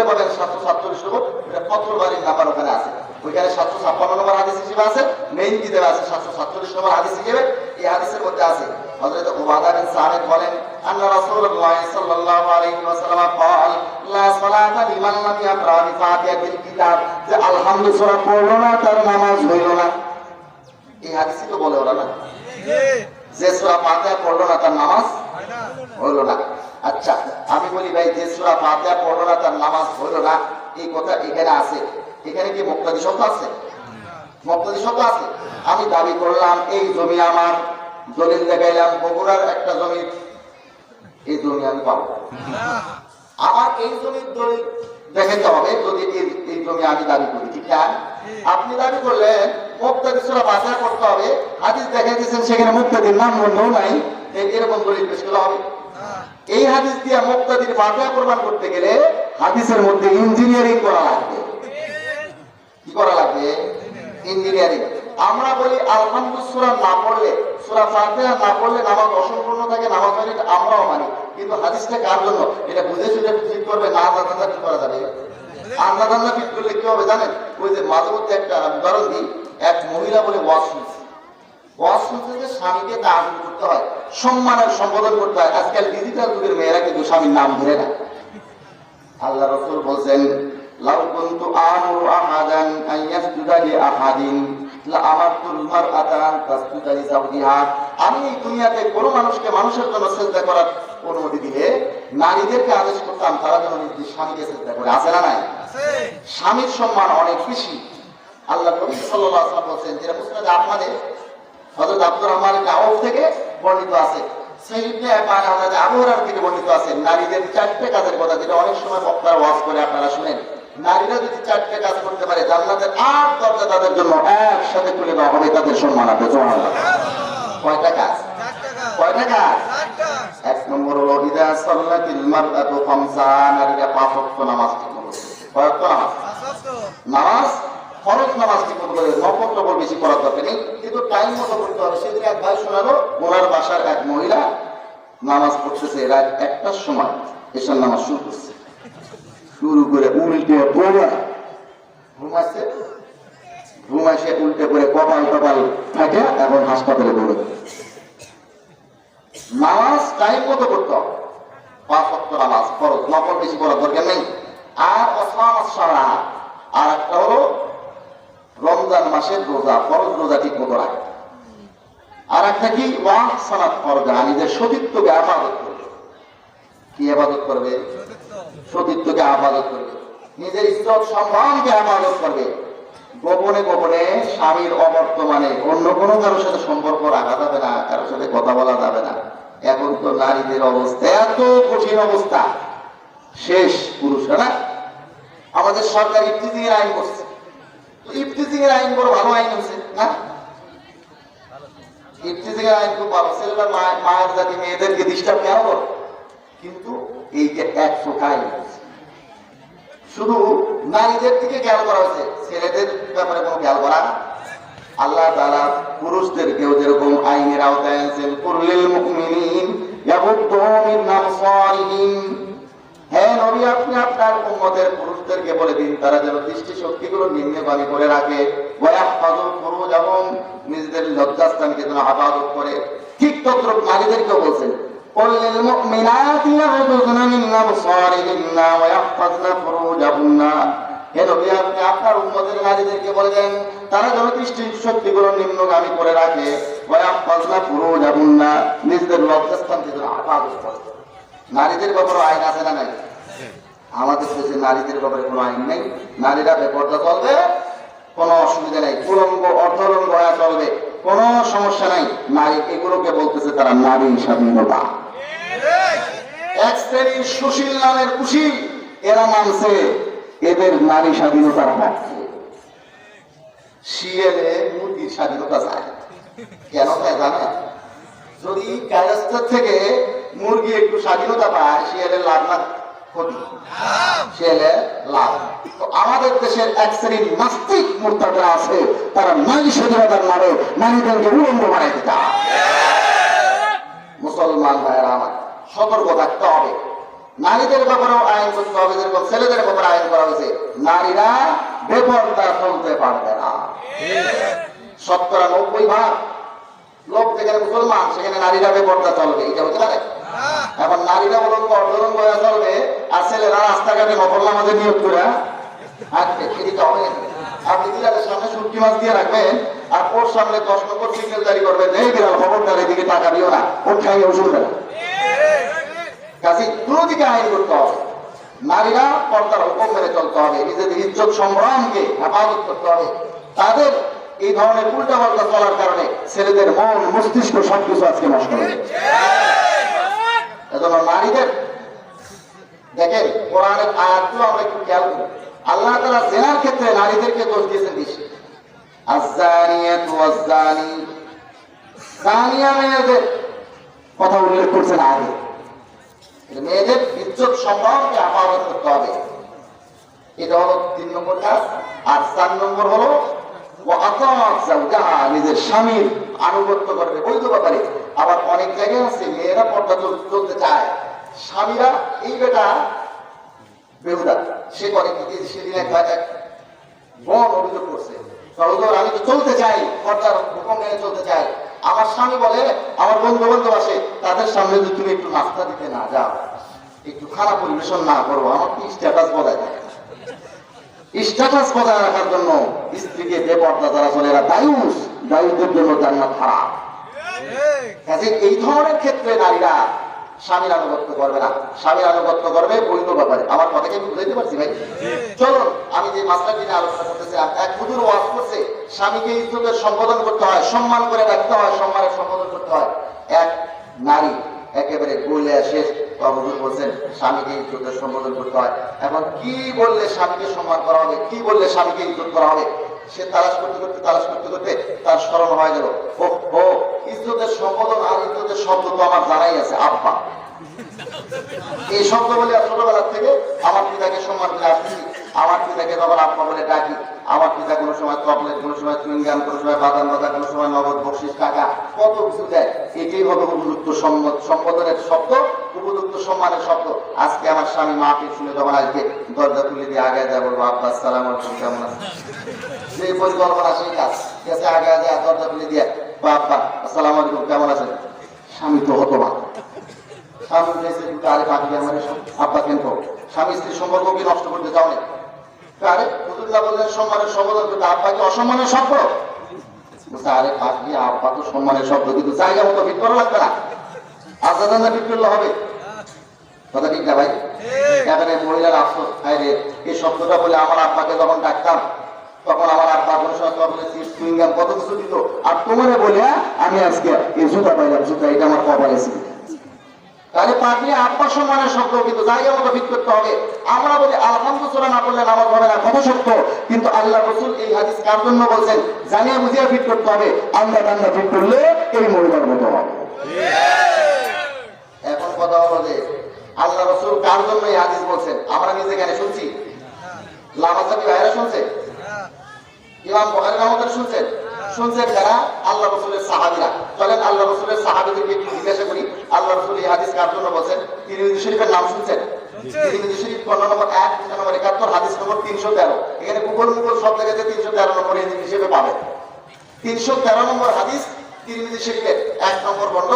পাবেন 747 নম্বর এটা ফতহুল বারীর নাম্বার ওখানে আছে, ওইখানে 756 নম্বর হাদিস হিসেবে আছে, মেইন কিতাবে আছে 747 নম্বর হাদিস হিসেবে। এই হাদিসের মধ্যে আছে হযরত উবাদা বিন সামিত বলেন, আন্না রাসূলুল্লাহ সাল্লাল্লাহু আলাইহি ওয়াসাল্লাম قال লা সালাতা লিমান লাম ইয়াকরা বিফাতিহাতিল কিতাব, যে আলহামদু সূরা পড়লো না তার নামাজ হইল না। এই হাদিসই তো বলে ওরা না, যে সূরা ফাতিহা পড়লো না তার নামাজ হইল না। আচ্ছা আমি বলি ভাই, যে সূরা ফাতিহা পড়লো না তার নামাজ হইল না, এই কথা এখানে আছে, এখানে কি মুক্তাদি শব্দ আছে? মুক্তাদি শব্দ আছে। আমি দাবি করলাম এই জমি আমার, দলিল দেখাইলাম বগুড়ার একটা জমি, এই জমি আমি পাবো, আমার এই জমির দলিল দেখাতে হবে যদি এই জমি আমি দাবি করি, ঠিক না? আপনি দাবি করলেন মুক্তাদি সূরা ফাতিহা পড়তে হবে, হাদিস দেখাই দিয়েছেন সেখানে মুক্তাদির নাম বন্ধও নাই, এরকম দলিল পেশ করা হবে? এই হাদিস দিয়ে মুক্তাদির ফাতিহা প্রমাণ করতে গেলে হাদিসের মধ্যে ইঞ্জিনিয়ারিং করা লাগবে। কি করা লাগবে? ইঞ্জিনিয়ারিং। আমরা বলি আলহামদুলিল্লাহ সূরা না পড়লে, সূরা ফাতিহা না পড়লে নামাজ অসম্পূর্ণ থাকে, নামাজ হয় না, আমরাও মানি। কিন্তু হাদিসটা কার জন্য? এটা বুঝে শুনে ঠিক করবে, না জানা কি করা যাবে? আন্দাজ ঠিক করলে কি হবে জানেন? ওই যে মাঝে মধ্যে একটা উদাহরণ দিই, এক মহিলা বলে ওয়াজ শুনছে, ওয়াজ শুনছে যে স্বামীকে তাআযিম করতে হয়, সম্মানের সম্বোধন করতে হয়। আজকাল ডিজিটাল যুগের মেয়েরা কিন্তু স্বামীর নাম ধরে না। আল্লাহ রাসূল বলেন, লাউ কুনতু আমুরু আহাদান আন ইয়াসজুদা লি আহাদিন লা আমারতুল মারআতা আন তাসজুদা লি যাওজিহা। আমি এই দুনিয়াতে কোনো মানুষকে মানুষের জন্য সিজদা করার অনুমতি দিলে নারীদেরকে আদেশ করতাম তারা যেন নিজের স্বামীকে সিজদা করে। আছে না নাই? আছে। স্বামীর সম্মান অনেক বেশি। আল্লাহ নবী সাল্লাল্লাহু আলাইহি ওয়াসাল্লাম বলেন, যেটা মুসনাদ আহমদে হযরত আব্দুর রহমান ইবনে আউফ থেকে বর্ণিত আছে, সাইয়্যিদনা হযরত আবু হুরায়রা থেকে বর্ণিত আছে, নারীদের 4টে কাজের কথা, যেটা অনেক সময় বক্তারা ওয়াজ করে আপনারা শুনেন। নারীরা যদি 4টে কাজ করতে পারে জান্নাতের 8 দরজা তাদের জন্য একসাথে খুলে দেওয়া হবে, তাদের সম্মান হবে। সুবহানাল্লাহ। কয়টা কাজ? 4টা কাজ। কয়টা কাজ? 4টা। এক নম্বর হলো ইদা সাল্লাতিল মারআতু খামসা, নারীরা 5 ওয়াক্ত নামাজ ঠিক করে। কয় ওয়াক্ত নামাজ? 5 ওয়াক্ত নামাজ। ফরজ নামাজ ঠিক করে, নফল টফল বেশি করার দরকার নেই, কিন্তু টাইম মতো করতে হবে। সেদিন এক ভাই শোনালো, ওনার বাসার এক মহিলা নামাজ পড়তেছে রাত 1টার সময়, এশার নামাজ শুরু করছে, শুরু করে উল্টে পড়ে ঘুমাচ্ছে, ঘুমাইছে উল্টে করে কপাল টপাল থাকে, এখন হাসপাতালে পড়ে। নামাজ টাইম মতো করতে হবে, 5 ওয়াক্ত নামাজ ফরজ, নফল বেশি করার দরকার নেই। আর ওয়াসাম আস-সালা, আর একটা হলো রমজান মাসের রোজা, ফরজ রোজা ঠিক মতো রাখে। আর একটা কি? ওয়াহসানাত ফরজা, নিজের সতীত্বকে আবাদত করবে। কি আবাদত করবে? সতীত্বকে আবাদত করবে, নিজের ইজ্জত সম্মানকে আবাদত করবে। গোপনে গোপনে স্বামীর অবর্তমানে অন্য কোনো কারোর সাথে সম্পর্ক রাখা যাবে না, কারোর সাথে কথা বলা যাবে না। এখন তো নারীদের অবস্থা এত কঠিন অবস্থা, শেষ পুরুষরা। আমাদের সরকার ইফতিজিং এর আইন করছে, ইফতিজিং এর আইন বড় ভালো আইন হচ্ছে না? ইফতিজিং এর আইন খুব ভালো, ছেলেরা মায়ের জাতি মেয়েদেরকে ডিস্টার্ব কেন করে? কিন্তু এই যে 100 আইন শুধু নারীদের দিকে খেয়াল করা হয়েছে, ছেলেদের ব্যাপারে কোনো খেয়াল করা। আল্লাহ তাআলা পুরুষদেরকেও যেরকম আইনের আওতায় আনছেন, কুল্লিল মুমিনিন ইয়াগুদ্দু মিন আবসারিহিম, হে নবী আপনি আপনার উম্মতের পুরুষদেরকে বলে দিন তারা যেন দৃষ্টি শক্তিগুলো নিম্নগামী করে রাখে, ওয়াহফাযু ফুরুজাহুম, নিজেদের লজ্জাস্থানকে যেন হেফাজত করে। ঠিক তদ্রুপ নারীদেরকেও বলছেন, কুল্লিল মুমিনাতি ইয়াগুদ্দুনা মিন আবসারিহিন্না ওয়াহফাযনা ফুরুজাহুন্না, হে নবী আপনি আপনার উম্মতের নারীদেরকে বলে দেন তারা যেন দৃষ্টি শক্তিগুলো নিম্নগামী করে রাখে, ওয়াহফাযনা ফুরুজাহুন্না, নিজেদের লজ্জাস্থানকে যেন হেফাজত করে। নারীদের ব্যাপারে আইন আছে না নাই? আমাদের দেশে নারীদের ব্যাপারে কোনো আইন নেই। নারীরা বেপরদা চলবে, কোনো অসুবিধা নেই, উলঙ্গ অর্ধলঙ্গ হয়ে চলবে, কোনো সমস্যা নাই। নারী এগুলোকে বলতেছে তারা নারী স্বাধীনতা। এক শ্রেণীর সুশীল নামের কুশীল, এরা নামছে এদের নারী স্বাধীনতার পক্ষে। শিয়ালে মুরগির স্বাধীনতা চায়, কেন চায় জানেন? যদি কায়স্থ থেকে মুরগি একটু স্বাধীনতা পায়, শিয়ালের লাভ না ক্ষতি? শিয়ালের লাভ। তো আমাদের দেশের এক শ্রেণীর নাস্তিক মুরতাদরা আছে, তারা নারী স্বাধীনতার নামে নারীদেরকে উলঙ্গ বানাইতে চায়। মুসলমান ভাইয়েরা আমার, সতর্ক থাকতে হবে। নারীদের ব্যাপারেও আইন করতে হবে, যেরকম ছেলেদের ব্যাপারে আইন করা হয়েছে। নারীরা বেপরদা চলতে পারবে না। ৯০% লোক যেখানে মুসলমান সেখানে নারীরা বেপরদা চলবে, এটা হতে পারে? এখন নারীরা উলঙ্গ অর্ধলঙ্গ হয়ে চলবে আর ছেলেরা রাস্তাঘাটে নকল নামাজে নিয়োগ করে আসবে, সেটা হবে। আপনি বিড়ালের সামনে শুটকি মাছ দিয়ে রাখবেন আর ওর সামনে ১০ নম্বর সিগন্যাল জারি করবেন, এই বিড়াল খবরদার এদিকে টাকা দিও না, ওর খাই ওষুধ না। কাজে দুটো দিকে আইন করতে হবে। নারীরা পর্দার হুকুম মেনে চলতে হবে, নিজেদের ইজ্জত সম্ভ্রমকে হেফাজত করতে হবে। তাদের এই ধরনের উল্টা পাল্টা চলার কারণে ছেলেদের মন মস্তিষ্ক সবকিছু আজকে নষ্ট হয়ে যাচ্ছে। এজন্য নারীদের দেখেন কোরআনের আয়াতগুলো আমরা একটু খেয়াল করি। আল্লাহ তাআলা জিনার ক্ষেত্রে নারীদেরকে দোষ দিয়েছেন বেশি। আয-যানিয়াতু ওয়াজ-যানি, যানিয়া মেয়েদের কথা উল্লেখ করছেন আগে। মেয়েদের ইজ্জত সম্মানকে হেফাজত করতে হবে, এটা হলো ৩ নম্বর কাজ। আর ৪ নম্বর হলো নিজের স্বামীর আনুগত্য করবে বৈধ ব্যাপারে। আবার অনেক জায়গায় আছে মেয়েরা পর্দা চলতে চায়, স্বামীরা এই বেটা বেহুদা সে করে কি, সেদিন এক বোন অভিযোগ করছে, আমি তো চলতে চাই, পর্দার হুকুম মেনে চলতে চাই, আমার স্বামী বলে আমার বন্ধু বান্ধব আসে তাদের সামনে যদি তুমি একটু নাস্তা দিতে না যাও, একটু খারাপ পরিবেশন না করবো, আমার কি স্ট্যাটাস বজায় থাকে। স্ট্যাটাস বজায় রাখার জন্য স্ত্রীকে বেপর্দা যারা চলে এরা দায়ুস, দায়ুসদের জন্য জান্নাত হারাম। কাজে এই ধরনের ক্ষেত্রে নারীরা স্বামীর আনুগত্য করবে না, স্বামীর আনুগত্য করবে বৈধ ব্যাপারে। আমার কথাকে একটু বুঝাইতে পারছি ভাই? চলুন আমি যে মাসলাটি নিয়ে আলোচনা করতেছিলাম, এক হুজুর ওয়াজ করছে স্বামীকে ইজ্জতের সম্বোধন করতে হয়, সম্মান করে রাখতে হয়, সম্মানের সম্বোধন করতে হয়। এক নারী একেবারে বলে শেষ হুজুর বলছেন স্বামীকে ইজ্জতের সম্বোধন করতে হয়। এখন কি বললে স্বামীকে সম্মান করা হবে, কি বললে স্বামীকে ইজ্জত করা হবে, সে তালাশ করতে করতে তার স্মরণ হয়ে গেল, ও ইজ্জতের সম্বোধন আর ইজ্জতের শব্দ তো আমার জানাই আছে, আব্বা। এই শব্দ বলে ছোটবেলার থেকে আমার পিতাকে সম্মান করে আসতেছি, আমার পিতাকে তখন আব্বা বলে ডাকি। আমার পিতা কোনো সময় চকলেট, কোনো সময় চুইংগাম, কোনো সময় বাদাম বাদা, কোনো সময় নগদ বকশিস টাকা, কত কিছু দেয়। এটাই হবে উপযুক্ত সম্বোধনের শব্দ, উপযুক্ত সম্মানের শব্দ। আজকে আমার স্বামী মাহফিল শুনে যখন আজকে দরজা খুলে দিয়ে আগে যায় বলবো আব্বা আসসালামু আলাইকুম কেমন আছে, যে পরিকল্পনা সেই কাজ গেছে, আগে যায় দরজা খুলে দিয়ে আব্বা আসসালামু আলাইকুম কেমন আছেন। স্বামী তো হতবাক, স্বামী আরে পাখি আমার আব্বা কেন, স্বামী স্ত্রীর সম্পর্ক কি নষ্ট করতে চাও না? আরে হুজুরুল্লাহ বললেন সম্মানের সম্বোধন করতে, আব্বা কি অসম্মানের শব্দ? আরে পাখি আব্বা তো সম্মানের শব্দ, কিন্তু জায়গা মতো ফিট করা লাগবে না, আজাদানা ফিট করলে হবে। কথা ঠিক না ভাই? এখানে মহিলার আফসোস, আরে এই শব্দটা বলে আমার আব্বাকে যখন ডাকতাম তখন আমার আব্বা কোনো সময় চুইংগাম কত কিছু দিত, আর তোমারে বলে আমি আজকে এই জুতা পাইলাম, জুতা এটা আমার কপালে ছিল। তাহলে পাখি আব্বা সম্মানের শব্দ, কিন্তু জায়গা মতো ফিট করতে হবে। আমরা বলি আলহামদুলিল্লাহ না করলে নামাজ হবে না, কথা সত্য, কিন্তু আল্লাহ রাসূল এই হাদিস কার জন্য বলছেন? জানিয়া বুঝিয়া ফিট করতে হবে। আমরা বান্দা ফিট করলে এই মহিলার মতো হবে। এখন কথা হলো যে আল্লাহ রাসূল কার জন্য এই হাদিস বলছেন? আমরা নিজে কেন শুনছি? লামাজাবি ভাইরা শুনছে, ইমাম বুখারী রাহমাতুল্লাহ শুনছেন, শুনছেন যারা? আল্লাহ রাসূলের সাহাবীরা। চলেন আল্লাহ রাসূলের সাহাবীদেরকে একটু জিজ্ঞাসা করি, আল্লাহ রাসূল এই হাদিস কার জন্য বলছেন? তিরমিজি শরীফের নাম শুনছেন? তিরমিজি শরীফ 15 নম্বর 1, নম্বর 71, হাদিস নম্বর 313। এখানে গুগল সব জায়গাতে 313 নম্বর হিসেবে পাবেন। 313 নম্বর হাদিস তিরমিজি শরীফের 1 নম্বর খণ্ড,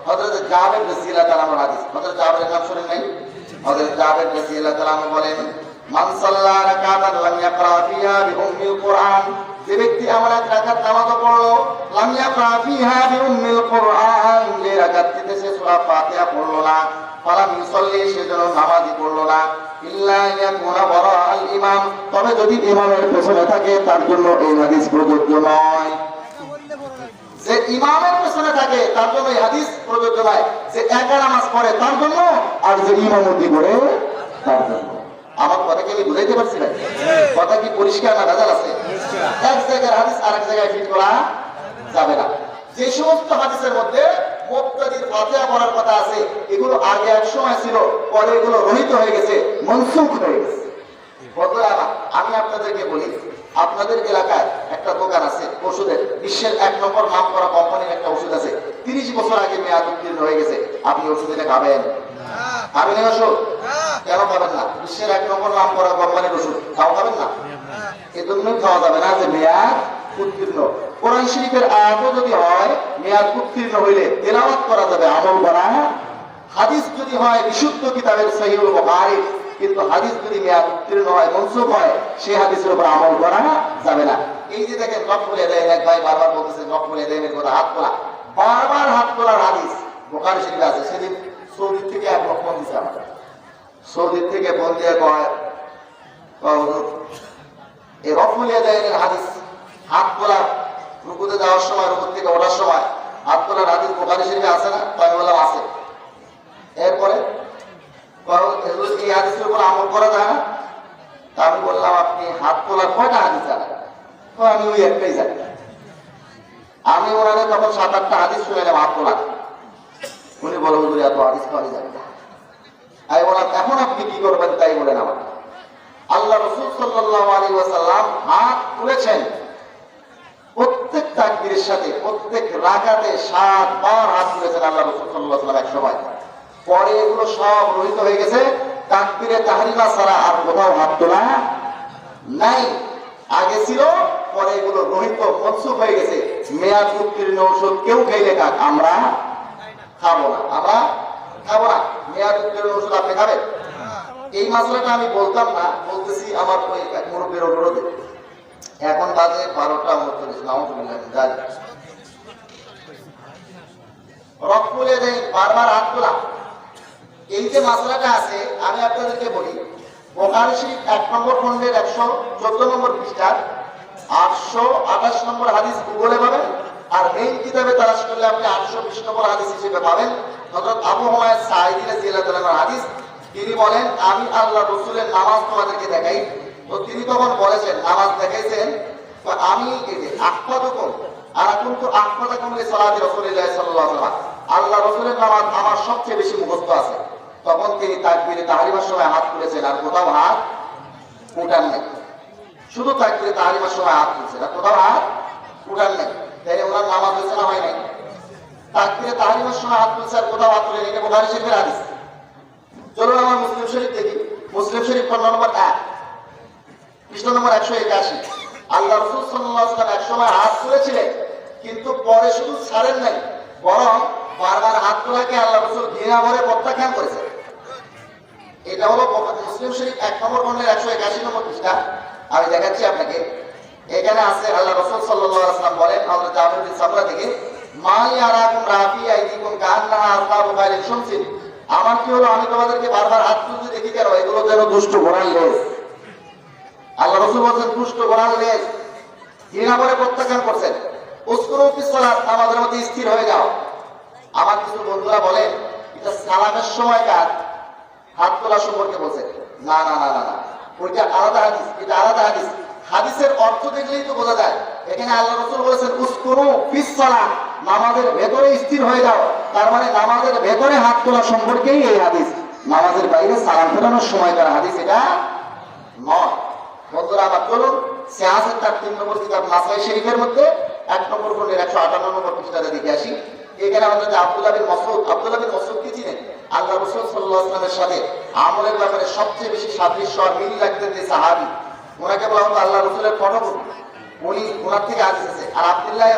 হযরত জাবের রাদিয়াল্লাহু তাআলা আনহু হাদিস। হযরত জাবের নাম শুনেন নাই? হযরত জাবের রাদিয়াল্লাহু তাআলা আনহু বলেন, মান সাল্লা রাকাতান লাম ইয়াকরা ফিহা বিউম্মিল কুরআন, যে ব্যক্তি আমার এক রাকাত নামাজ পড়লো, লাম ইয়াকরা ফিহা বিউম্মিল কুরআন, যে রাকাতটিতে সে সূরা ফাতিহা পড়লো না, ফালাম ইউসাল্লি, সে যেন নামাজই পড়লো না, ইল্লা ইয়াকুনা বারা আল ইমাম, তবে যদি ইমামের পেছনে থাকে তার জন্য এই হাদিস প্রযোজ্য নয়। যে ইমামের পেছনে থাকে তার জন্য এই হাদিস প্রযোজ্য নয়, যে একা নামাজ পড়ে তার জন্য, আর যে ইমামতি করে তার জন্য। আমার কথা কি আমি বুঝাইতে পারছি না? কথা কি পরিষ্কার না ভেজাল আছে? এক জায়গার হাদিস আরেক জায়গায় ফিট করা যাবে না। যে সমস্ত হাদিসের মধ্যে মুক্তাদির ফাতিহা পড়ার কথা আছে, এগুলো আগে এক সময় ছিল, পরে এগুলো রহিত হয়ে গেছে, মনসুখ হয়ে গেছে। আমি আপনাদেরকে বলি, আপনাদের এলাকায় একটা দোকান আছে ওষুধের, বিশ্বের 1 নম্বর নাম করা কোম্পানির একটা ওষুধ আছে, 30 বছর আগে মেয়াদ উত্তীর্ণ হয়ে গেছে। আপনি ওষুধ এটা খাবেন? খাবেন এই ওষুধ? কেন খাবেন না? বিশ্বের 1 নম্বর নাম করা কোম্পানির ওষুধ, তাও খাবেন না? এজন্যই খাওয়া যাবে না যে মেয়াদ উত্তীর্ণ। কোরআন শরীফের আয়াতও যদি হয় মেয়াদ উত্তীর্ণ হইলে তেলাওয়াত করা যাবে, আমল করা। হাদিস যদি হয় বিশুদ্ধ কিতাবের সহিহুল বুখারী, কিন্তু হাদিস যদি মেয়াদ উত্তীর্ণ হয়, মনসুখ হয়, সেই হাদিসের উপর আমল করা যাবে না। এই যে দেখেন রফুল ইয়াদাইন, এক ভাই বারবার বলতেছেন রফুল ইয়াদাইনের কথা, হাত তোলা, বারবার হাত তোলার হাদিস বুখারী শরীফে আছে। সেদিন সৌদি থেকে এক লোক ফোন দিছে আমাকে, সৌদি থেকে ফোন দিয়ে কয় এই রফুল ইয়াদাইনের হাদিস, হাত তোলা রুকুতে যাওয়ার সময়, রুকু থেকে ওঠার সময় হাত তোলার হাদিস বুখারী শরীফে আছে না? আমি বললাম আছে। এরপরে এই হাদিসের উপর আমল করা যায় না? তা আমি বললাম আপনি হাত তোলার কয়টা হাদিস জানেন? তো আমি ওই একটাই জানি। আমি ওনাদের তখন 7-8টা হাদিস শুনেলাম হাত তোলা। উনি বলে হুজুর এত হাদিস তো আমি জানি না। আমি বললাম এখন আপনি কি করবেন তাই বলেন আমাকে। আল্লাহ রাসূল সাল্লাল্লাহু আলাইহি ওয়াসাল্লাম হাত তুলেছেন প্রত্যেক তাকবীরের সাথে, প্রত্যেক রাকাতে 7 বার হাত তুলেছেন আল্লাহ রাসূল সাল্লাল্লাহু আলাইহি ওয়াসাল্লাম এক সময়। পরে এগুলো সব রহিত হয়ে গেছে, তাকবীরে তাহরিমা ছাড়া আর কোথাও হাত তোলা নাই। আগে ছিল, পরে এগুলো রহিত, মনসুখ হয়ে গেছে। মেয়াদ উত্তীর্ণ ওষুধ কেউ খাইলে খাক, আমরা খাবো না, আমরা খাবো না। মেয়াদ উত্তীর্ণ ওষুধ আপনি খাবেন? এই মাসলাটা আমি বলতাম না, বলতেছি আমার ওই এক মুরব্বীর অনুরোধে। এখন বাজে 12টা 39, নাউজুবিল্লাহ জানি। রফুল ইয়াদাইন, বারবার হাত তোলা, এই যে মাসলাটা আছে আমি আপনাদেরকে বলি। বুখারী শরীফ 1 নম্বর খণ্ডের 114 নম্বর পৃষ্ঠার 828 নম্বর হাদিস গুগলে পাবেন। আর মেইন কিতাবে তালাশ করলে আপনি 820 নম্বর হাদিস হিসেবে পাবেন। হযরত আবু হুমায়রা সাঈদী রাদিয়াল্লাহু তাআলার হাদিস। তিনি বলেন আমি আল্লাহ রাসূলের নামাজ তোমাদেরকে দেখাই। তো তিনি তখন বলেছেন, নামাজ দেখাইছেন, তো আমি এই যে আহফাদুকুম আনা কুনতু আহফাদুকুম লিসালাতি রাসূলিল্লাহ সাল্লাল্লাহু আলাইহি ওয়াসাল্লাম, আল্লাহ রাসূলের নামাজ আমার সবচেয়ে বেশি মুখস্থ আছে। তখন তিনি তাকবীরে তাহরিমার সময় হাত তুলেছেন, আর কোথাও হাত উঠান নাই। শুধু তাকবীরে তাহরিমার সময় হাত তুলছেন, আর কোথাও হাত উঠান নাই। তাই ওনার নামাজ হয়েছে না হয় নাই? তাকবীরে তাহরিমার সময় হাত তুলছে আর কোথাও হাত তুলেন, এটা বুখারী শরীফের হাদিস। চলুন আমার মুসলিম শরীফ দেখি। মুসলিম শরীফ খণ্ড নম্বর 1 পৃষ্ঠা নম্বর 181। আল্লাহ রাসূল সাল্লাল্লাহু আলাইহি ওয়াসাল্লাম এক সময় হাত তুলেছিলেন, কিন্তু পরে শুধু ছাড়েন নাই, বরং বারবার হাত তোলাকে আল্লাহ রাসূল ঘৃণা ভরে প্রত্যাখ্যান করেছেন। এটা হলো মুসলিম শরীফ 1 নম্বর খণ্ডের 181 নম্বর পৃষ্ঠা। আমি দেখাচ্ছি আপনাকে। এখানে আছে আল্লাহ রাসূল সাল্লাল্লাহু আলাইহি ওয়াসাল্লাম বলেন হযরত জাবির বিন সামরা থেকে, মালি আরাকুম রাফি আইদিকুম কান্নাহা আসহাবু খাইলিন শুমসিন, আমার কি হলো আমি তোমাদেরকে বারবার হাত তুলতে দেখি কেন? এগুলো যেন দুষ্ট ঘোড়ার লেজ। আল্লাহ রাসূল বলেন দুষ্ট ঘোড়ার লেজ, ঘৃণা করে প্রত্যাখ্যান করছেন। উসকুরু ফিস সালাত, নামাজের মধ্যে স্থির হয়ে যাও। আমার কিছু বন্ধুরা বলে এটা সালামের সময়কার হাত তোলা সম্পর্কে বলছেন। না না না না না, ওইটা আলাদা হাদিস, এটা আলাদা হাদিস। হাদিসের অর্থ দেখলেই তো বোঝা যায়। এখানে আল্লাহ রাসূল বলেছেন উসকুরু ফিস সালাত, নামাজের ভেতরে স্থির হয়ে যাও। তার মানে নামাজের ভেতরে হাত তোলা সম্পর্কেই এই হাদিস। নামাজের বাইরে সালাম ফেরানোর সময়কার হাদিস এটা নয়। বন্ধুরা আমার চলুন সিয়াসের তার 3 নম্বর কিতাব নাসাই শরীফের মধ্যে 1 নম্বর খণ্ডের 158 নম্বর পৃষ্ঠাতে দেখে আসি। এখানে আমাদের আব্দুল্লাহ বিন মাসউদ কি চিনেন? আল্লাহ রাসূল সাল্লাল্লাহু আলাইহি ওয়াসাল্লামের সাথে আমলের ব্যাপারে সবচেয়ে বেশি সাদৃশ্য আর মিল রাখতেন যে সাহাবী, ওনাকে বলা হতো আল্লাহ রাসূলের ফটোকপি। উনি ওনার থেকে হাদিস আছে। আর আব্দুল্লাহ